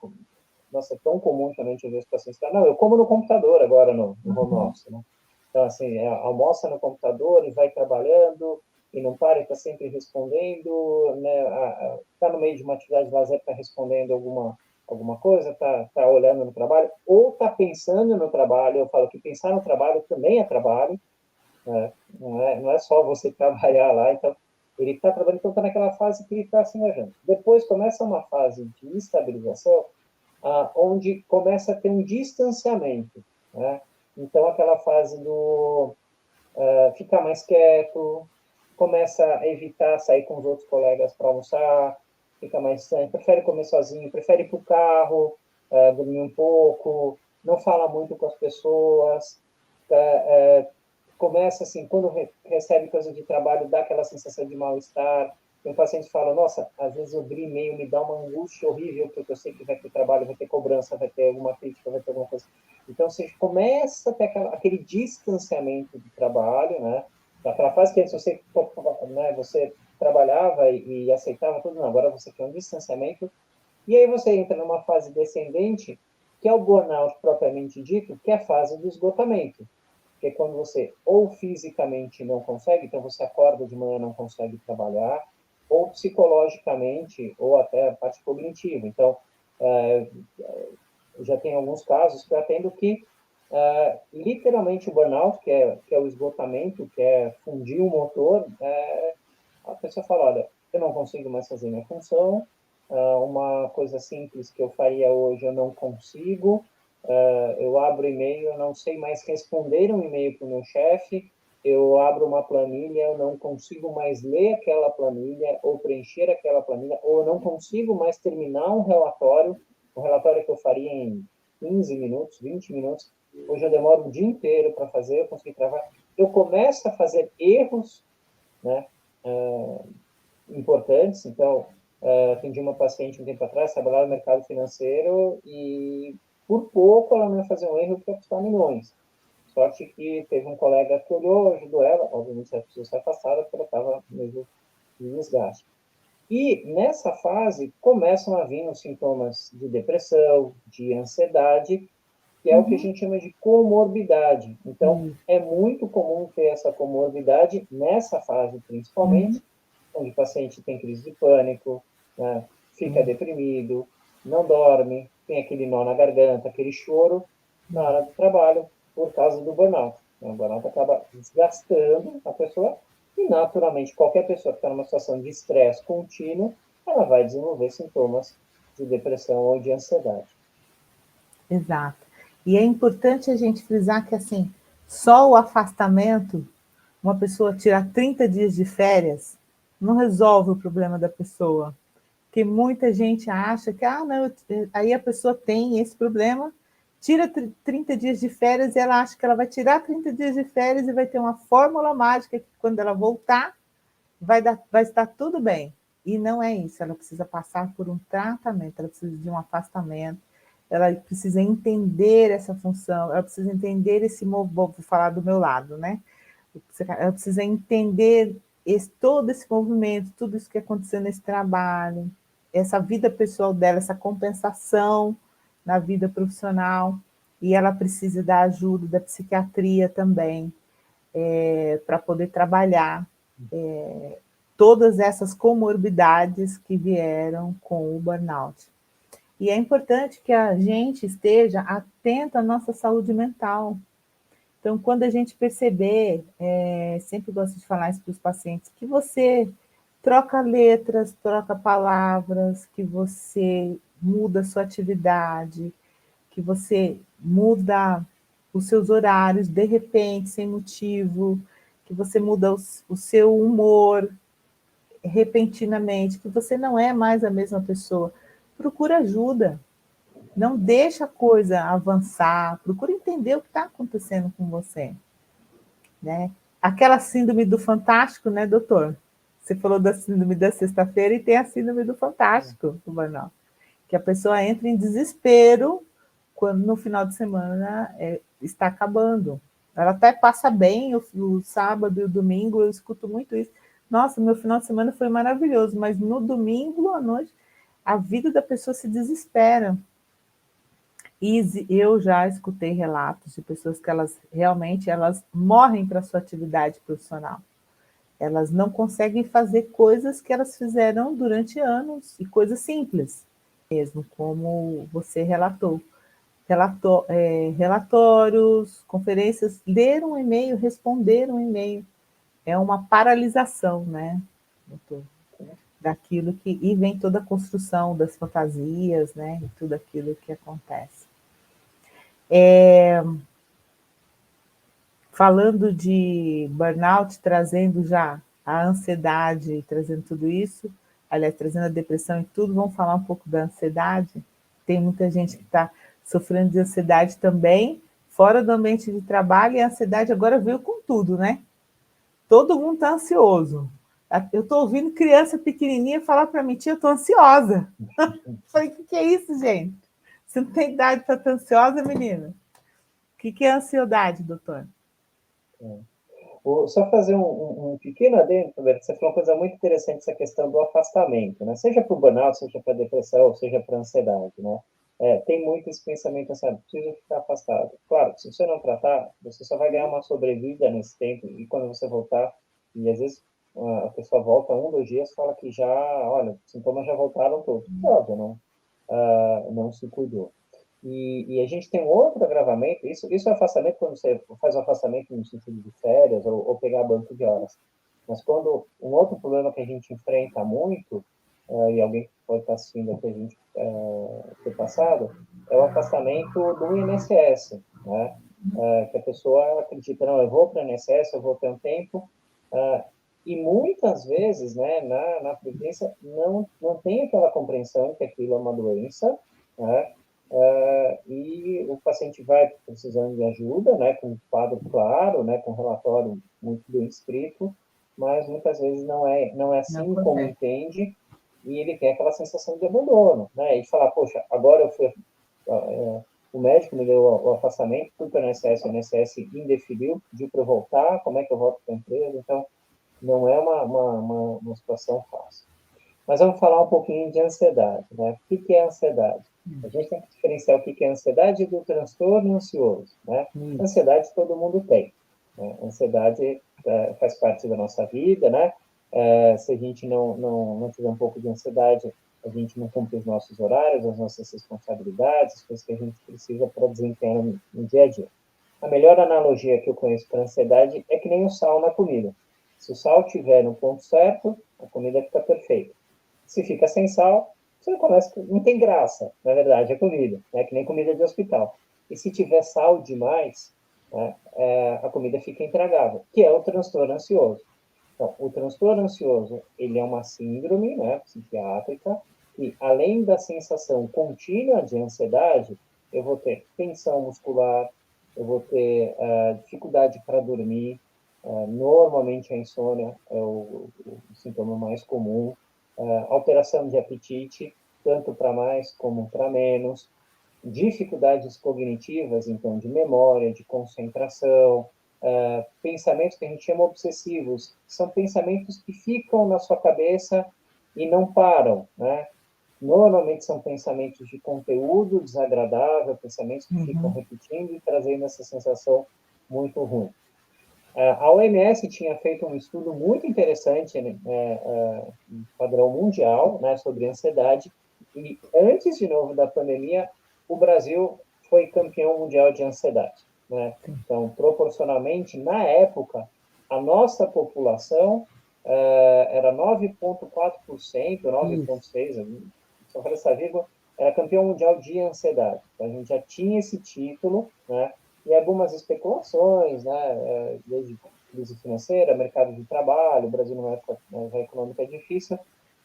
Nossa, é tão comum também te ver os pacientes falar, não, eu como no computador agora no home office. Né? Então, assim, almoça no computador e vai trabalhando, e não para, está sempre respondendo, né? Está no meio de uma atividade de lazer, está respondendo alguma coisa, está olhando no trabalho, ou está pensando no trabalho. Eu falo que pensar no trabalho também é trabalho, né? Não é só você trabalhar lá. Então, ele está trabalhando, então está naquela fase que ele está se engajando. Depois começa uma fase de estabilização, onde começa a ter um distanciamento, né? Então, aquela fase do ficar mais quieto, começa a evitar sair com os outros colegas para almoçar, fica mais distante, prefere comer sozinho, prefere ir para o carro, dormir um pouco, não fala muito com as pessoas, começa assim, quando recebe coisa de trabalho, dá aquela sensação de mal-estar. O paciente fala, nossa, às vezes eu abrir e-mail me dá uma angústia horrível, porque eu sei que vai ter trabalho, vai ter cobrança, vai ter alguma crítica, vai ter alguma coisa. Então, você começa a ter aquele distanciamento do trabalho, né? Aquela fase que antes você, né, você trabalhava e aceitava tudo, não, agora você quer um distanciamento, e aí você entra numa fase descendente, que é o burnout propriamente dito, que é a fase do esgotamento, que é quando você ou fisicamente não consegue, então você acorda de manhã e não consegue trabalhar, ou psicologicamente, ou até a parte cognitiva. Então, já tem alguns casos que eu atendo que literalmente o burnout, que é o esgotamento, que é fundir o motor, a pessoa fala, olha, eu não consigo mais fazer minha função, uma coisa simples que eu faria hoje eu não consigo, eu abro e-mail, eu não sei mais responder um e-mail para o meu chefe, eu abro uma planilha, eu não consigo mais ler aquela planilha ou preencher aquela planilha, ou eu não consigo mais terminar um relatório que eu faria em 15 minutos, 20 minutos, hoje eu demoro o dia inteiro para fazer, eu consigo travar. Eu começo a fazer erros, né, importantes. Então, atendi uma paciente um tempo atrás, trabalhava no mercado financeiro e, por pouco, ela não ia fazer um erro que ia custar milhões. Sorte que teve um colega que olhou, ajudou ela, obviamente ela precisou ser afastada porque ela estava mesmo de desgaste. E nessa fase começam a vir os sintomas de depressão, de ansiedade, que é o que a gente chama de comorbidade. Então, é muito comum ter essa comorbidade nessa fase, principalmente, onde o paciente tem crise de pânico, né, fica deprimido, não dorme, tem aquele nó na garganta, aquele choro na hora do trabalho, por causa do burnout. O burnout acaba desgastando a pessoa e, naturalmente, qualquer pessoa que está numa situação de estresse contínuo, ela vai desenvolver sintomas de depressão ou de ansiedade. Exato. E é importante a gente frisar que, assim, só o afastamento, uma pessoa tirar 30 dias de férias, não resolve o problema da pessoa. Porque muita gente acha que, não, aí a pessoa tem esse problema, tira 30 dias de férias e ela acha que ela vai tirar 30 dias de férias e vai ter uma fórmula mágica que quando ela voltar, vai estar tudo bem. E não é isso, ela precisa passar por um tratamento, ela precisa de um afastamento, ela precisa entender essa função, ela precisa entender esse movimento, vou falar do meu lado, né? Ela precisa entender todo esse movimento, tudo isso que aconteceu nesse trabalho, essa vida pessoal dela, essa compensação na vida profissional, e ela precisa da ajuda da psiquiatria também, para poder trabalhar todas essas comorbidades que vieram com o burnout. E é importante que a gente esteja atento à nossa saúde mental. Então, quando a gente perceber, sempre gosto de falar isso para os pacientes, que você troca letras, troca palavras, que você muda a sua atividade, que você muda os seus horários de repente, sem motivo, que você muda o seu humor repentinamente, que você não é mais a mesma pessoa. Procura ajuda. Não deixa a coisa avançar, procura entender o que está acontecendo com você. Né? Aquela síndrome do fantástico, né, doutor? Você falou da síndrome da sexta-feira e tem a síndrome do fantástico, do burnout, que a pessoa entra em desespero quando no final de semana está acabando. Ela até passa bem o sábado e o domingo, eu escuto muito isso. Nossa, meu final de semana foi maravilhoso, mas no domingo à noite a vida da pessoa se desespera. E eu já escutei relatos de pessoas que elas realmente morrem para a sua atividade profissional. Elas não conseguem fazer coisas que elas fizeram durante anos, e coisas simples, mesmo como você relatou. Relatórios, conferências, ler um e-mail, responder um e-mail. É uma paralisação, né, doutor? Daquilo que... E vem toda a construção das fantasias, né, e tudo aquilo que acontece. Falando de burnout, trazendo já a ansiedade, trazendo tudo isso, aliás, trazendo a depressão e tudo, vamos falar um pouco da ansiedade. Tem muita gente que está sofrendo de ansiedade também, fora do ambiente de trabalho, e a ansiedade agora veio com tudo, né? Todo mundo está ansioso. Eu estou ouvindo criança pequenininha falar para mim, tia, eu estou ansiosa. Falei, o que é isso, gente? Você não tem idade para estar ansiosa, menina? O que é ansiedade, doutor? Só fazer um pequeno adendo, Roberto, você falou uma coisa muito interessante, essa questão do afastamento, né? Seja para o burnout, seja para a depressão, seja para a ansiedade, né? Tem muito esse pensamento assim, preciso ficar afastado. Claro, se você não tratar, você só vai ganhar uma sobrevida nesse tempo, e quando você voltar, e às vezes a pessoa volta 1, 2 dias, fala que já, olha, os sintomas já voltaram todos. Óbvio, não, não se cuidou. E a gente tem um outro agravamento, isso é afastamento quando você faz um afastamento no sentido de férias ou pegar banco de horas. Mas quando um outro problema que a gente enfrenta muito, e alguém pode estar assistindo aqui a gente ter passado, é o afastamento do INSS, né? Que a pessoa acredita, não, eu vou para o INSS, eu vou ter um tempo, e muitas vezes, né, na Previdência, não tem aquela compreensão que aquilo é uma doença, né? E o paciente vai precisando de ajuda, né, com um quadro claro, né, com um relatório muito bem escrito, mas muitas vezes não é assim como entende, e ele tem aquela sensação de abandono, né, e falar, poxa, agora eu fui, o médico me deu o afastamento, fui para o INSS, o INSS indeferiu, pediu para eu voltar, como é que eu volto para a empresa? Então, não é uma situação fácil. Mas vamos falar um pouquinho de ansiedade, né? O que é ansiedade? A gente tem que diferenciar o que é ansiedade do transtorno ansioso, né? Ansiedade todo mundo tem, né? Ansiedade faz parte da nossa vida, né? Se a gente não tiver um pouco de ansiedade, a gente não cumpre os nossos horários, as nossas responsabilidades, as coisas que a gente precisa para desempenhar no dia a dia. A melhor analogia que eu conheço para ansiedade é que nem o sal na comida. Se o sal estiver no ponto certo, a comida fica perfeita. Se fica sem sal, você começa, não tem graça, na verdade, a comida, né? Que nem comida de hospital. E se tiver sal demais, né, a comida fica intragável, que é o transtorno ansioso. Então, o transtorno ansioso, ele é uma síndrome, né, psiquiátrica, que além da sensação contínua de ansiedade, eu vou ter tensão muscular, eu vou ter dificuldade para dormir, normalmente a insônia é o sintoma mais comum, alteração de apetite, tanto para mais como para menos, dificuldades cognitivas, então, de memória, de concentração, pensamentos que a gente chama obsessivos, são pensamentos que ficam na sua cabeça e não param, né? Normalmente são pensamentos de conteúdo desagradável, pensamentos que ficam repetindo e trazendo essa sensação muito ruim. A OMS tinha feito um estudo muito interessante, né, padrão mundial, né, sobre ansiedade, e antes, de novo, da pandemia, o Brasil foi campeão mundial de ansiedade, né? Então, proporcionalmente, na época, a nossa população era 9,4%, 9,6%, só para essa vírgula, era campeão mundial de ansiedade. Então, a gente já tinha esse título, né? E algumas especulações, né, desde crise financeira, mercado de trabalho, o Brasil numa época econômica difícil,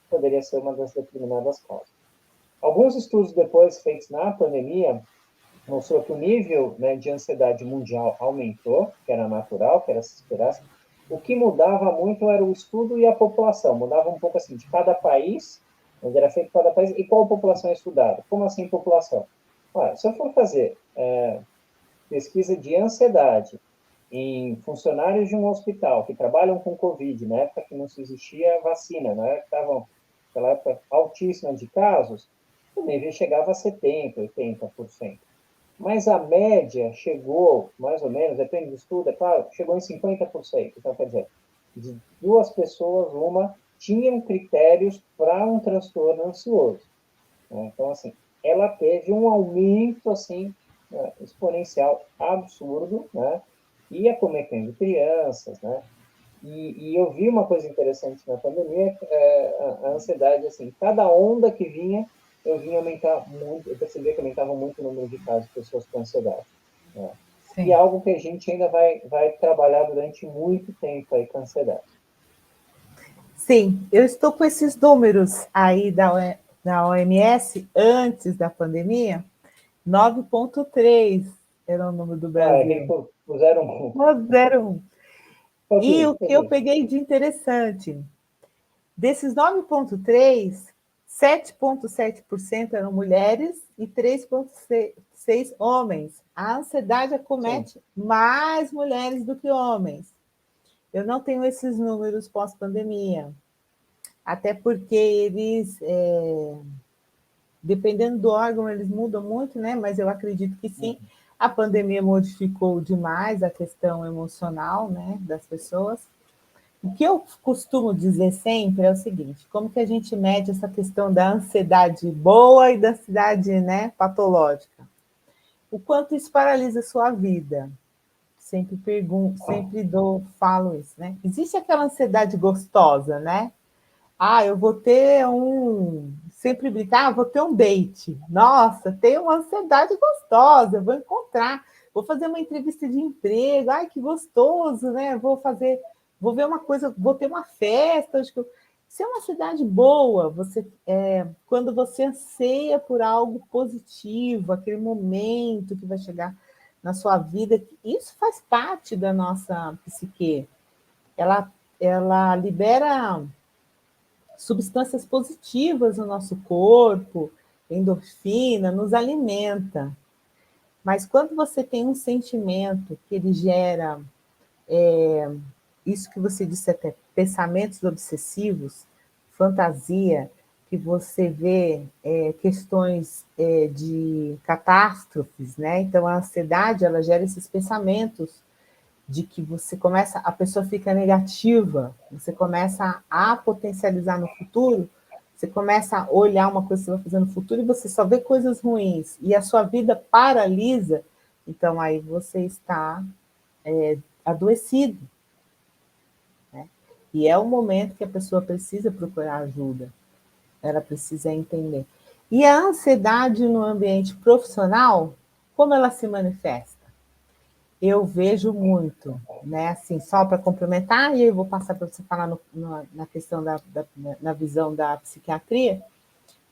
poderia ser uma das determinadas causas. Alguns estudos depois feitos na pandemia mostrou que o nível, né, de ansiedade mundial aumentou, que era natural, que era se esperasse. O que mudava muito era o estudo e a população. Mudava um pouco assim, de cada país, onde era feito cada país, e qual população é estudada. Como assim população? Olha, se eu for fazer pesquisa de ansiedade em funcionários de um hospital que trabalham com Covid, na época que não se existia vacina, na época que estavam, naquela época, altíssima de casos, o nível chegava a 70%, 80%. Mas a média chegou, mais ou menos, depende do estudo, é claro, chegou em 50%. Então, quer dizer, de 2 pessoas, uma tinham critérios para um transtorno ansioso, né? Então, assim, ela teve um aumento, assim, exponencial absurdo, né? E acometendo crianças, né? E eu vi uma coisa interessante na pandemia, a ansiedade, assim, cada onda que vinha, eu vinha aumentar muito, eu percebia que aumentava muito o número de casos de pessoas com ansiedade, né? E é algo que a gente ainda vai trabalhar durante muito tempo aí com ansiedade. Sim, eu estou com esses números aí da OMS antes da pandemia, 9,3 era o número do Errei Brasil. por 0,1. 0,1. E Ok, o que eu ok. peguei de interessante, desses 9,3, 7,7% eram mulheres e 3,6% homens. A ansiedade Sim. acomete mais mulheres do que homens. Eu não tenho esses números pós-pandemia, até porque eles, dependendo do órgão, eles mudam muito, né? Mas eu acredito que sim. Uhum. A pandemia modificou demais a questão emocional, né, das pessoas. O que eu costumo dizer sempre é o seguinte: como que a gente mede essa questão da ansiedade boa e da ansiedade, né, patológica? O quanto isso paralisa a sua vida? Sempre pergunto, falo isso, né? Existe aquela ansiedade gostosa, né? Ah, eu vou ter um. Sempre brincar, vou ter um date. Nossa, tenho uma ansiedade gostosa, vou encontrar, vou fazer uma entrevista de emprego, ai, que gostoso, né? Vou ver uma coisa, vou ter uma festa. Acho que isso é uma ansiedade boa, quando você anseia por algo positivo, aquele momento que vai chegar na sua vida, isso faz parte da nossa psique. Ela, ela libera substâncias positivas no nosso corpo, endorfina, nos alimenta. Mas quando você tem um sentimento que ele gera isso que você disse até, pensamentos obsessivos, fantasia, que você vê questões de catástrofes, né? Então a ansiedade ela gera esses pensamentos de que a pessoa fica negativa, você começa a potencializar no futuro, você começa a olhar uma coisa que você vai fazer no futuro e você só vê coisas ruins e a sua vida paralisa, então aí você está adoecido, né? E é o momento que a pessoa precisa procurar ajuda, ela precisa entender. E a ansiedade no ambiente profissional, como ela se manifesta? Eu vejo muito, né? Assim, só para complementar, e eu vou passar para você falar na questão na visão da psiquiatria,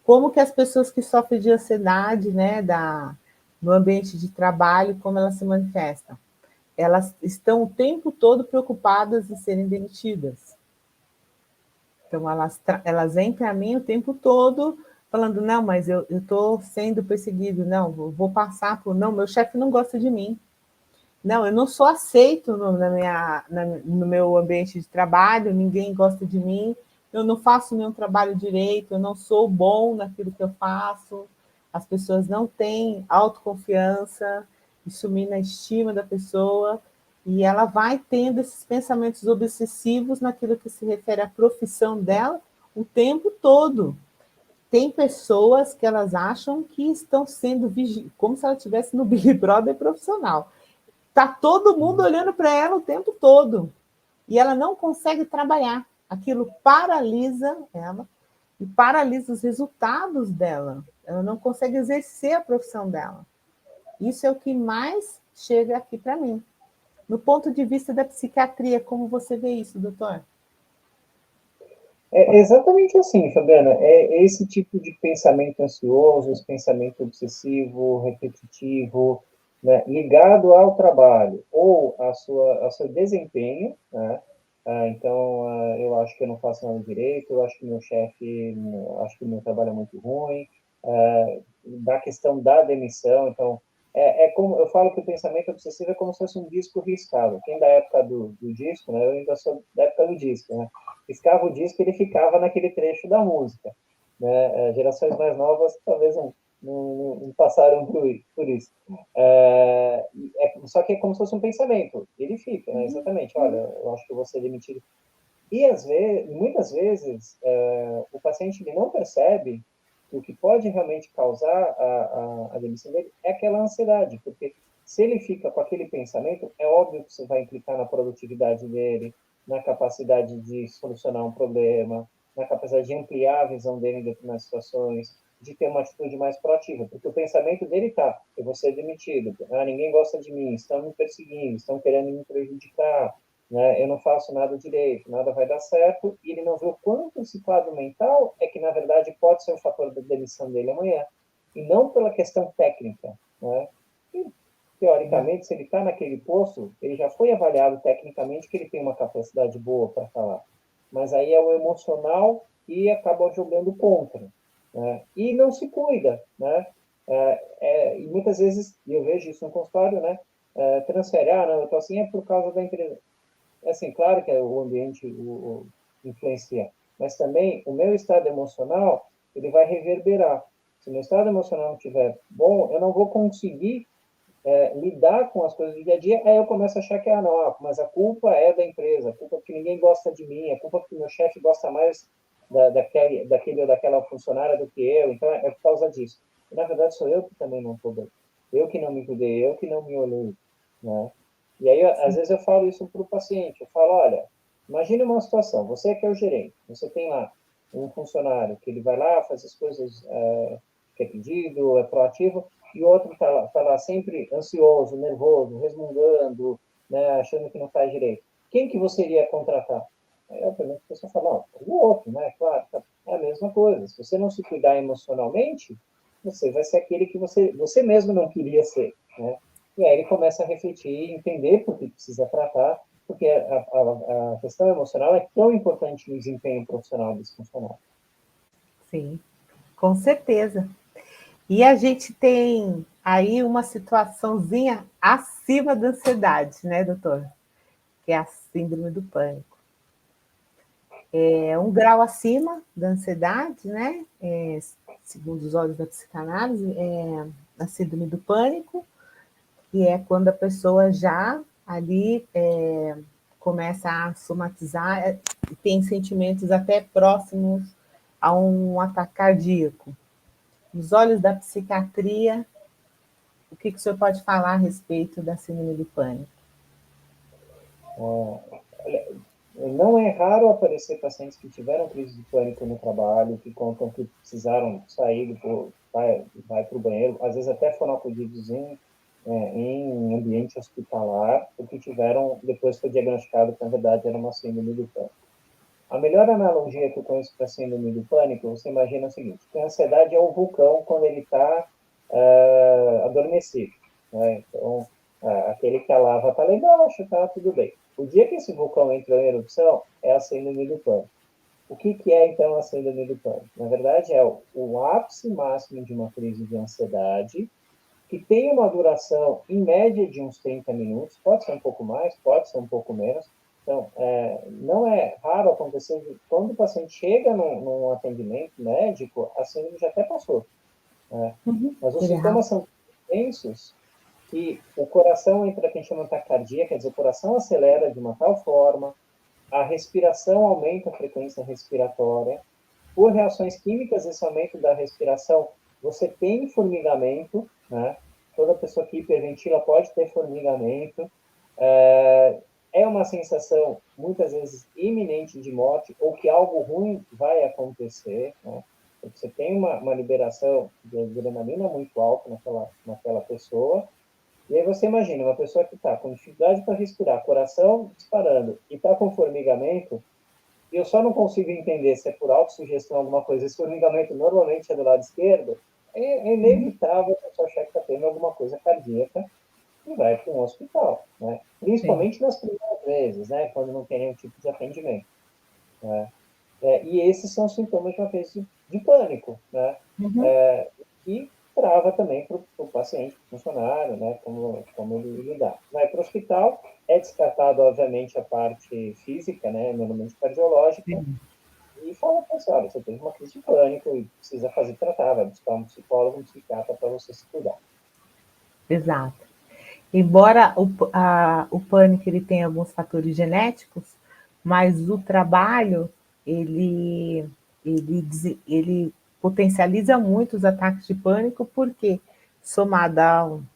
como que as pessoas que sofrem de ansiedade, né, no ambiente de trabalho, como elas se manifestam. Elas estão o tempo todo preocupadas em serem demitidas. Então, elas vêm para mim o tempo todo falando, não, mas eu estou sendo perseguido, não, vou passar por, não, meu chefe não gosta de mim. Não, eu não sou aceito no meu ambiente de trabalho, ninguém gosta de mim, eu não faço nenhum trabalho direito, eu não sou bom naquilo que eu faço, as pessoas não têm autoconfiança, isso mina a estima da pessoa, e ela vai tendo esses pensamentos obsessivos naquilo que se refere à profissão dela o tempo todo. Tem pessoas que elas acham que estão sendo vigiadas, como se ela estivesse no Big Brother profissional. Está todo mundo olhando para ela o tempo todo. E ela não consegue trabalhar. Aquilo paralisa ela e paralisa os resultados dela. Ela não consegue exercer a profissão dela. Isso é o que mais chega aqui para mim. No ponto de vista da psiquiatria, como você vê isso, doutor? É exatamente assim, Fabiana. É esse tipo de pensamento ansioso, esse pensamento obsessivo, repetitivo, né, ligado ao trabalho ou ao seu desempenho, né? Então, eu acho que eu não faço nada direito, eu acho que meu chefe, acho que o meu trabalho é muito ruim, da questão da demissão. Então, é como eu falo que o pensamento obsessivo é como se fosse um disco riscado. Quem da época do disco, né? Eu ainda sou da época do disco, né? Riscava o disco e ele ficava naquele trecho da música, né? Gerações mais novas talvez não passaram por isso. Só que é como se fosse um pensamento. Ele fica, né? Exatamente. Olha, eu acho que eu vou ser demitido. E muitas vezes, o paciente ele não percebe que o que pode realmente causar a demissão dele é aquela ansiedade, porque se ele fica com aquele pensamento, é óbvio que isso vai implicar na produtividade dele, na capacidade de solucionar um problema, na capacidade de ampliar a visão dele em determinadas situações, de ter uma atitude mais proativa, porque o pensamento dele está, eu vou ser demitido, ninguém gosta de mim, estão me perseguindo, estão querendo me prejudicar, né? Eu não faço nada direito, nada vai dar certo, e ele não vê o quanto esse quadro mental é que, na verdade, pode ser o fator da demissão dele amanhã, e não pela questão técnica, né? teoricamente, se ele está naquele posto, ele já foi avaliado tecnicamente que ele tem uma capacidade boa para falar. Mas aí é o emocional e acaba jogando contra, né? E não se cuida, né? E muitas vezes, e eu vejo isso no consultório, né? Transfere, não, eu estou assim é por causa da empresa. Assim, claro que o ambiente influencia, mas também o meu estado emocional, ele vai reverberar. Se o meu estado emocional não estiver bom, eu não vou conseguir lidar com as coisas do dia a dia, aí eu começo a achar que, não, mas a culpa é da empresa, a culpa é porque ninguém gosta de mim, a culpa é porque meu chefe gosta mais daquele ou daquela funcionária do que eu, então é por causa disso. E, na verdade, sou eu que também não estou bem. Eu que não me cuidei, eu que não me olhei, né? E aí, às vezes, eu falo isso para o paciente, eu falo, olha, imagine uma situação, você que é o gerente, você tem lá um funcionário que ele vai lá, faz as coisas que é pedido, é proativo, e o outro tá lá sempre ansioso, nervoso, resmungando, né, achando que não faz direito. Quem que você iria contratar? Aí eu pergunto, a pessoa fala, o outro, né? Claro, é a mesma coisa. Se você não se cuidar emocionalmente, você vai ser aquele que você mesmo não queria ser, né? E aí ele começa a refletir, entender por que precisa tratar, porque a questão emocional é tão importante no desempenho profissional desse funcionário. Sim, com certeza. E a gente tem aí uma situaçãozinha acima da ansiedade, né, doutor? Que é a síndrome do pânico. É um grau acima da ansiedade, né? Segundo os olhos da psicanálise, é a síndrome do pânico, que é quando a pessoa já ali começa a somatizar e tem sentimentos até próximos a um ataque cardíaco. Nos olhos da psiquiatria, o que o senhor pode falar a respeito da síndrome do pânico? Não é raro aparecer pacientes que tiveram crise de pânico no trabalho, que contam que precisaram sair, vai para o banheiro, às vezes até foram acudidos em ambiente hospitalar, porque tiveram, depois foi diagnosticado que na verdade era uma síndrome do pânico. A melhor analogia que eu conheço para síndrome do pânico, você imagina o seguinte, que a ansiedade é o vulcão quando ele está adormecido, né? Então, aquele que a lava está lá embaixo, está tudo bem. O dia que esse vulcão entrou em erupção, é a síndrome do pânico. O que é, então, a síndrome do pânico? Na verdade, é o ápice máximo de uma crise de ansiedade, que tem uma duração, em média, de uns 30 minutos, pode ser um pouco mais, pode ser um pouco menos. Então, não é raro acontecer de, quando o paciente chega num atendimento médico, a síndrome já até passou, né? Mas os sintomas são intensos que o coração entra, que a gente chama de taquicardia, quer dizer, o coração acelera de uma tal forma, a respiração aumenta a frequência respiratória, por reações químicas, esse aumento da respiração, você tem formigamento, né? Toda pessoa que hiperventila pode ter formigamento. É uma sensação, muitas vezes, iminente de morte, ou que algo ruim vai acontecer, né? Porque você tem uma liberação de adrenalina muito alta naquela pessoa, e aí você imagina, uma pessoa que está com dificuldade para respirar, coração disparando, e está com formigamento, e eu só não consigo entender se é por autossugestão alguma coisa, esse formigamento normalmente é do lado esquerdo, é inevitável a pessoa achar que está tendo alguma coisa cardíaca e vai para um hospital, né? Principalmente nas primeiras vezes, né? Quando não tem nenhum tipo de atendimento, né? E esses são sintomas de uma crise de pânico, né? E trava também para o paciente, para o funcionário, né? Como ele lidar. Vai para o hospital, é descartado, obviamente, a parte física, né? Normalmente cardiológica, e fala para você, olha, você teve uma crise de pânico e precisa fazer tratar, vai buscar um psicólogo, um psiquiatra para você se cuidar. Exato. Embora o pânico ele tenha alguns fatores genéticos, mas o trabalho ele potencializa muito os ataques de pânico, porque somado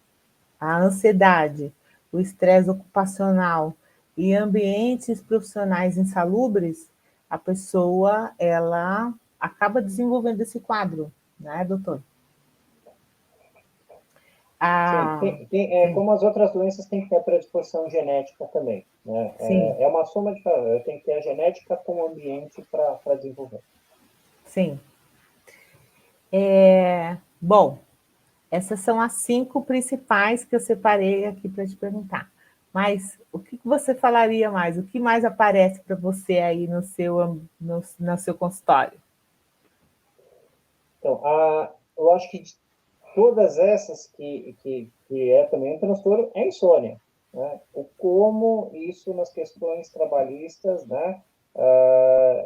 à ansiedade, o estresse ocupacional e ambientes profissionais insalubres, a pessoa ela acaba desenvolvendo esse quadro, né, doutor? Sim, como as outras doenças tem que ter a predisposição genética também, né? Sim, É uma soma de fatores, tem que ter a genética com o ambiente para desenvolver. sim. Bom, Essas são as 5 principais que eu separei aqui para te perguntar. Mas o que você falaria mais? O que mais aparece para você aí no seu consultório? Então, eu acho que de todas essas que é também um transtorno é insônia, né? O como isso nas questões trabalhistas, né?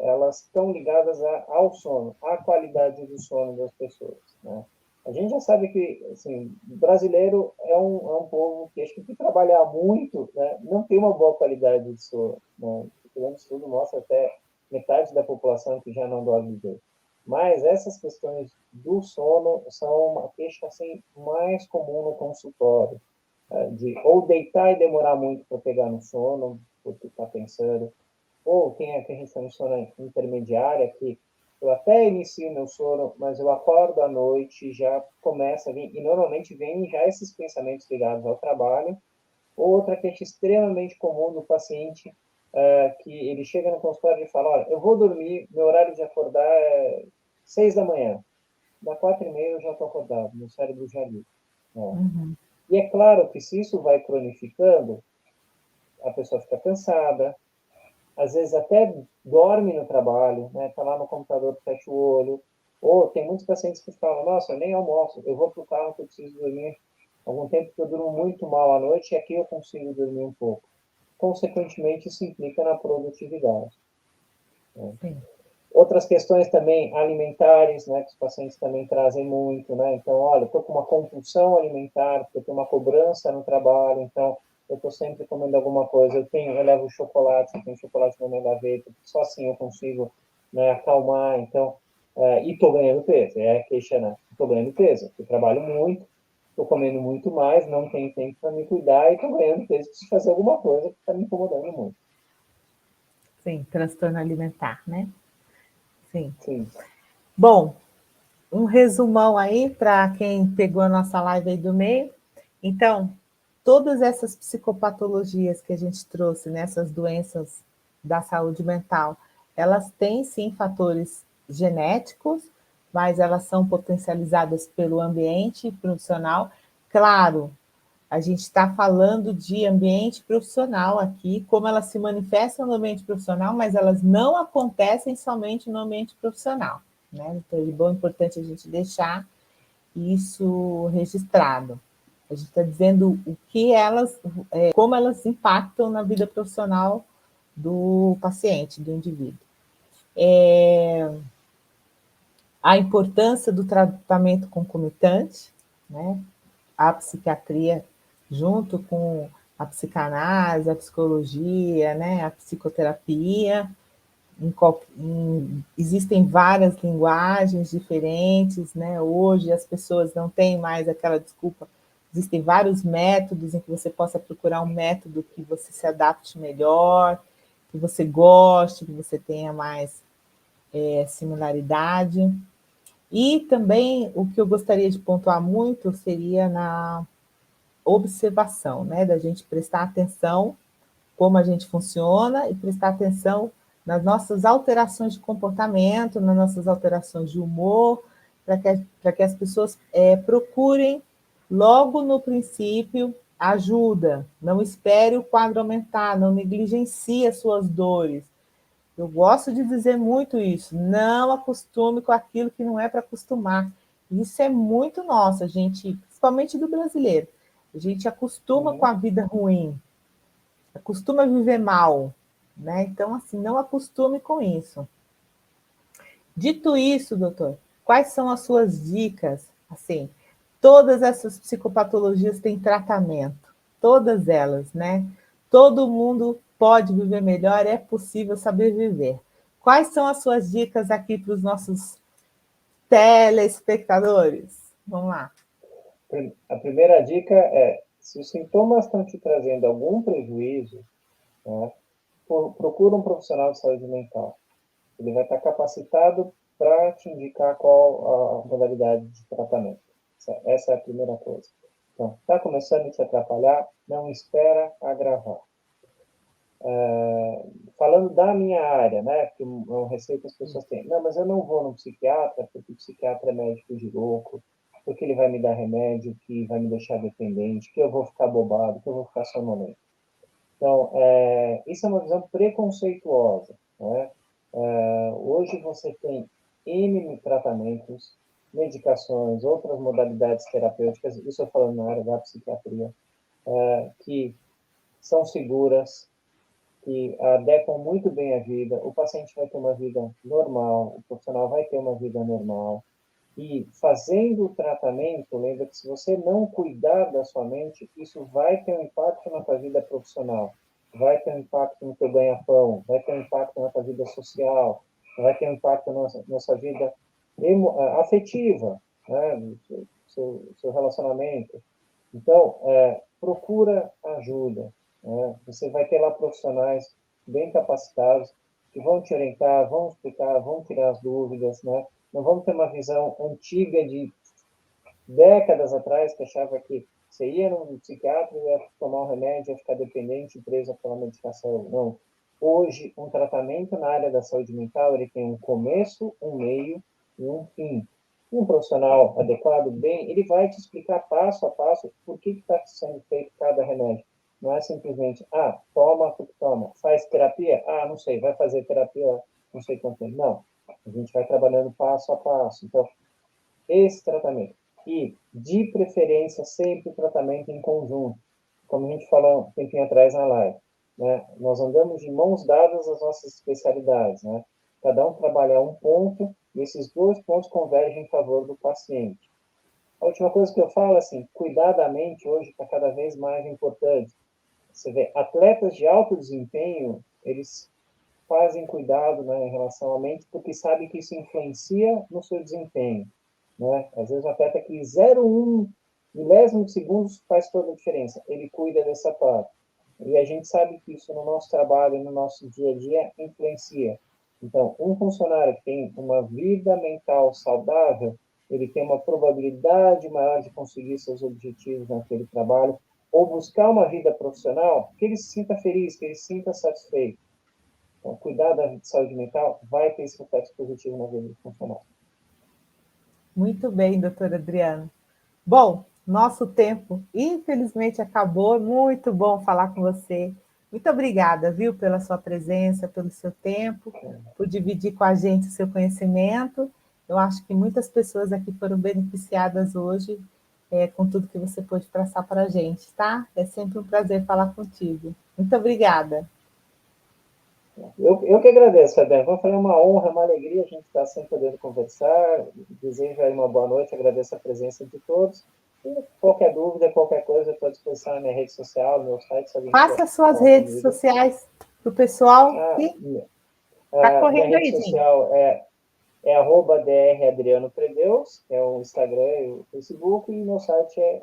Elas estão ligadas ao sono, à qualidade do sono das pessoas, né? A gente já sabe que, assim, o brasileiro é um povo que acho que por trabalhar muito, né, não tem uma boa qualidade de sono, né? O estudo mostra até metade da população que já não dorme bem. Mas essas questões do sono são uma queixa assim, mais comum no consultório, de ou deitar e demorar muito para pegar no sono, porque está pensando, ou tem a que a gente chama de sono intermediária, que eu até inicio meu sono, mas eu acordo à noite, já começa a vir, e normalmente vem já esses pensamentos ligados ao trabalho. Outra queixa extremamente comum do paciente, que ele chega no consultório e fala, olha, eu vou dormir, meu horário de acordar é 6 da manhã, da 4h30 eu já estou acordado, meu cérebro já liga. Né? Uhum. E é claro que se isso vai cronificando, a pessoa fica cansada, às vezes até dorme no trabalho, né? Tá lá no computador, fecha o olho. Ou tem muitos pacientes que falam, nossa, eu nem almoço, eu vou para o carro que eu preciso dormir. Algum tempo que eu durmo muito mal à noite e aqui eu consigo dormir um pouco. Consequentemente, isso implica na produtividade. Né? Sim. Outras questões também alimentares, né, que os pacientes também trazem muito, né? Então, olha, estou com uma compulsão alimentar, porque eu tenho uma cobrança no trabalho, então eu estou sempre comendo alguma coisa. Eu levo chocolate, eu tenho chocolate na minha gaveta, só assim eu consigo, né, acalmar. Então, e estou ganhando peso, é a queixa, né? Estou ganhando peso, eu trabalho muito, estou comendo muito mais, não tenho tempo para me cuidar e estou ganhando peso, preciso fazer alguma coisa que está me incomodando muito. Sim, transtorno alimentar, né? Sim. Sim. Bom, um resumão aí para quem pegou a nossa live aí do meio. Então, todas essas psicopatologias que a gente trouxe, nessas doenças da saúde mental, elas têm sim fatores genéticos, mas elas são potencializadas pelo ambiente profissional. Claro, a gente está falando de ambiente profissional aqui, como elas se manifestam no ambiente profissional, mas elas não acontecem somente no ambiente profissional, né? Então, é bom, importante a gente deixar isso registrado. A gente está dizendo o que elas, como elas impactam na vida profissional do paciente, do indivíduo. A importância do tratamento concomitante, né? A psiquiatria junto com a psicanálise, a psicologia, né? A psicoterapia. Existem várias linguagens diferentes, né? Hoje as pessoas não têm mais aquela desculpa. Existem vários métodos em que você possa procurar um método que você se adapte melhor, que você goste, que você tenha mais similaridade. E também o que eu gostaria de pontuar muito seria na observação, né? Da gente prestar atenção como a gente funciona e prestar atenção nas nossas alterações de comportamento, nas nossas alterações de humor, para que as pessoas procurem logo no princípio ajuda. Não espere o quadro aumentar, não negligencie as suas dores. Eu gosto de dizer muito isso. Não acostume com aquilo que não é para acostumar. Isso é muito nosso, a gente, principalmente do brasileiro. A gente acostuma com Uhum. a vida ruim, acostuma viver mal, né? Então, assim, não acostume com isso. Dito isso, doutor, quais são as suas dicas? Assim, todas essas psicopatologias têm tratamento, todas elas, né? Todo mundo pode viver melhor, é possível saber viver. Quais são as suas dicas aqui para os nossos telespectadores? Vamos lá. A primeira dica é, se os sintomas estão te trazendo algum prejuízo, né, procura um profissional de saúde mental. Ele vai estar capacitado para te indicar qual a modalidade de tratamento. Essa é a primeira coisa. Então, está começando a te atrapalhar, não espera agravar. Falando da minha área, né, que é um receio que as pessoas têm. Não, mas eu não vou no psiquiatra, porque o psiquiatra é médico de louco. porque ele vai me dar remédio que vai me deixar dependente, que eu vou ficar bobado, que eu vou ficar sonolento. Então, isso é uma visão preconceituosa, né? Hoje você tem N tratamentos, medicações, outras modalidades terapêuticas, isso eu falando na área da psiquiatria, que são seguras, que adequam muito bem a vida, o paciente vai ter uma vida normal, o profissional vai ter uma vida normal, e fazendo o tratamento, lembra que se você não cuidar da sua mente, isso vai ter um impacto na sua vida profissional, vai ter um impacto no teu ganha-pão, vai ter um impacto na tua vida social, vai ter um impacto na sua vida afetiva, né? No seu relacionamento. Então, procura ajuda, né? Você vai ter lá profissionais bem capacitados que vão te orientar, vão explicar, vão tirar as dúvidas, né? Não vamos ter uma visão antiga de décadas atrás que achava que você ia no psiquiatra, ia tomar um remédio, ia ficar dependente, preso àquela medicação. Não. Hoje, um tratamento na área da saúde mental, ele tem um começo, um meio e um fim. Um profissional adequado, bem, ele vai te explicar passo a passo por que está sendo feito cada remédio. Não é simplesmente, toma porque toma. Faz terapia? Não sei, vai fazer terapia não sei quanto tempo. Não. A gente vai trabalhando passo a passo. Então, esse tratamento. E, de preferência, sempre tratamento em conjunto. Como a gente falou um tempinho atrás na live, né? Nós andamos de mãos dadas as nossas especialidades, né? Cada um trabalha um ponto e esses dois pontos convergem em favor do paciente. A última coisa que eu falo, assim, cuidar da mente hoje está cada vez mais importante. Você vê, atletas de alto desempenho, eles fazem cuidado, né, em relação à mente, porque sabem que isso influencia no seu desempenho, né? Às vezes um atleta que 0,1 milésimo de segundos faz toda a diferença. Ele cuida dessa parte. E a gente sabe que isso no nosso trabalho, no nosso dia a dia, influencia. Então, um funcionário que tem uma vida mental saudável, ele tem uma probabilidade maior de conseguir seus objetivos naquele trabalho, ou buscar uma vida profissional que ele se sinta feliz, que ele se sinta satisfeito. Então, cuidar da saúde mental vai ter esse reflexo positivo na vida do funcionário. Muito bem, doutor Adriano. Bom, nosso tempo, infelizmente, acabou. Muito bom falar com você. Muito obrigada, viu, pela sua presença, pelo seu tempo, por dividir com a gente o seu conhecimento. Eu acho que muitas pessoas aqui foram beneficiadas hoje com tudo que você pôde passar para a gente, tá? É sempre um prazer falar contigo. Muito obrigada. Eu que agradeço, Fabiana. Foi uma honra, uma alegria a gente estar sempre podendo conversar. Desejo aí uma boa noite, agradeço a presença de todos. E qualquer dúvida, qualquer coisa, eu estou à disposição na minha rede social, no meu site. Faça suas redes sociais para o pessoal. Está correndo minha rede aí, social gente. é @dradrianopredeus, que é o Instagram e o Facebook, e meu site é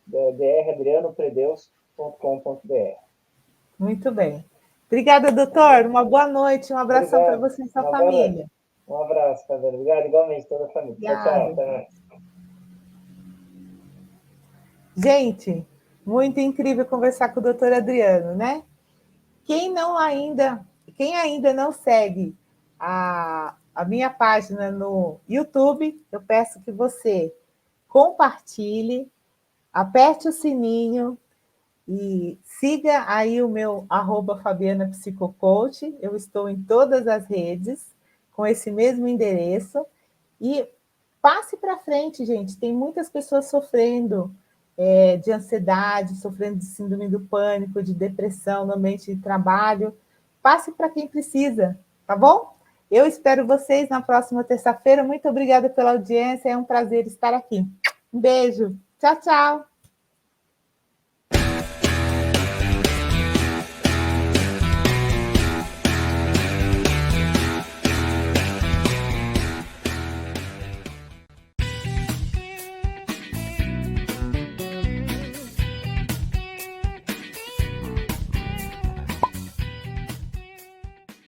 dradrianopredeus.com.br. Muito bem. Obrigada, doutor. Uma boa noite, um abração para Obrigado. você e sua Uma boa noite. família. Um abraço, Fabiana. Obrigado, igualmente, toda a família. Tchau, tchau. Obrigada. Até mais. Gente, muito incrível conversar com o doutor Adriano, né? Quem ainda não segue a minha página no YouTube, eu peço que você compartilhe, aperte o sininho e siga aí o meu @FabianaPsicocoach. Eu estou em todas as redes com esse mesmo endereço. E passe para frente, gente. Tem muitas pessoas sofrendo de ansiedade, sofrendo de síndrome do pânico, de depressão no ambiente de trabalho. Passe para quem precisa, tá bom? Eu espero vocês na próxima terça-feira. Muito obrigada pela audiência. É um prazer estar aqui. Um beijo. Tchau, tchau.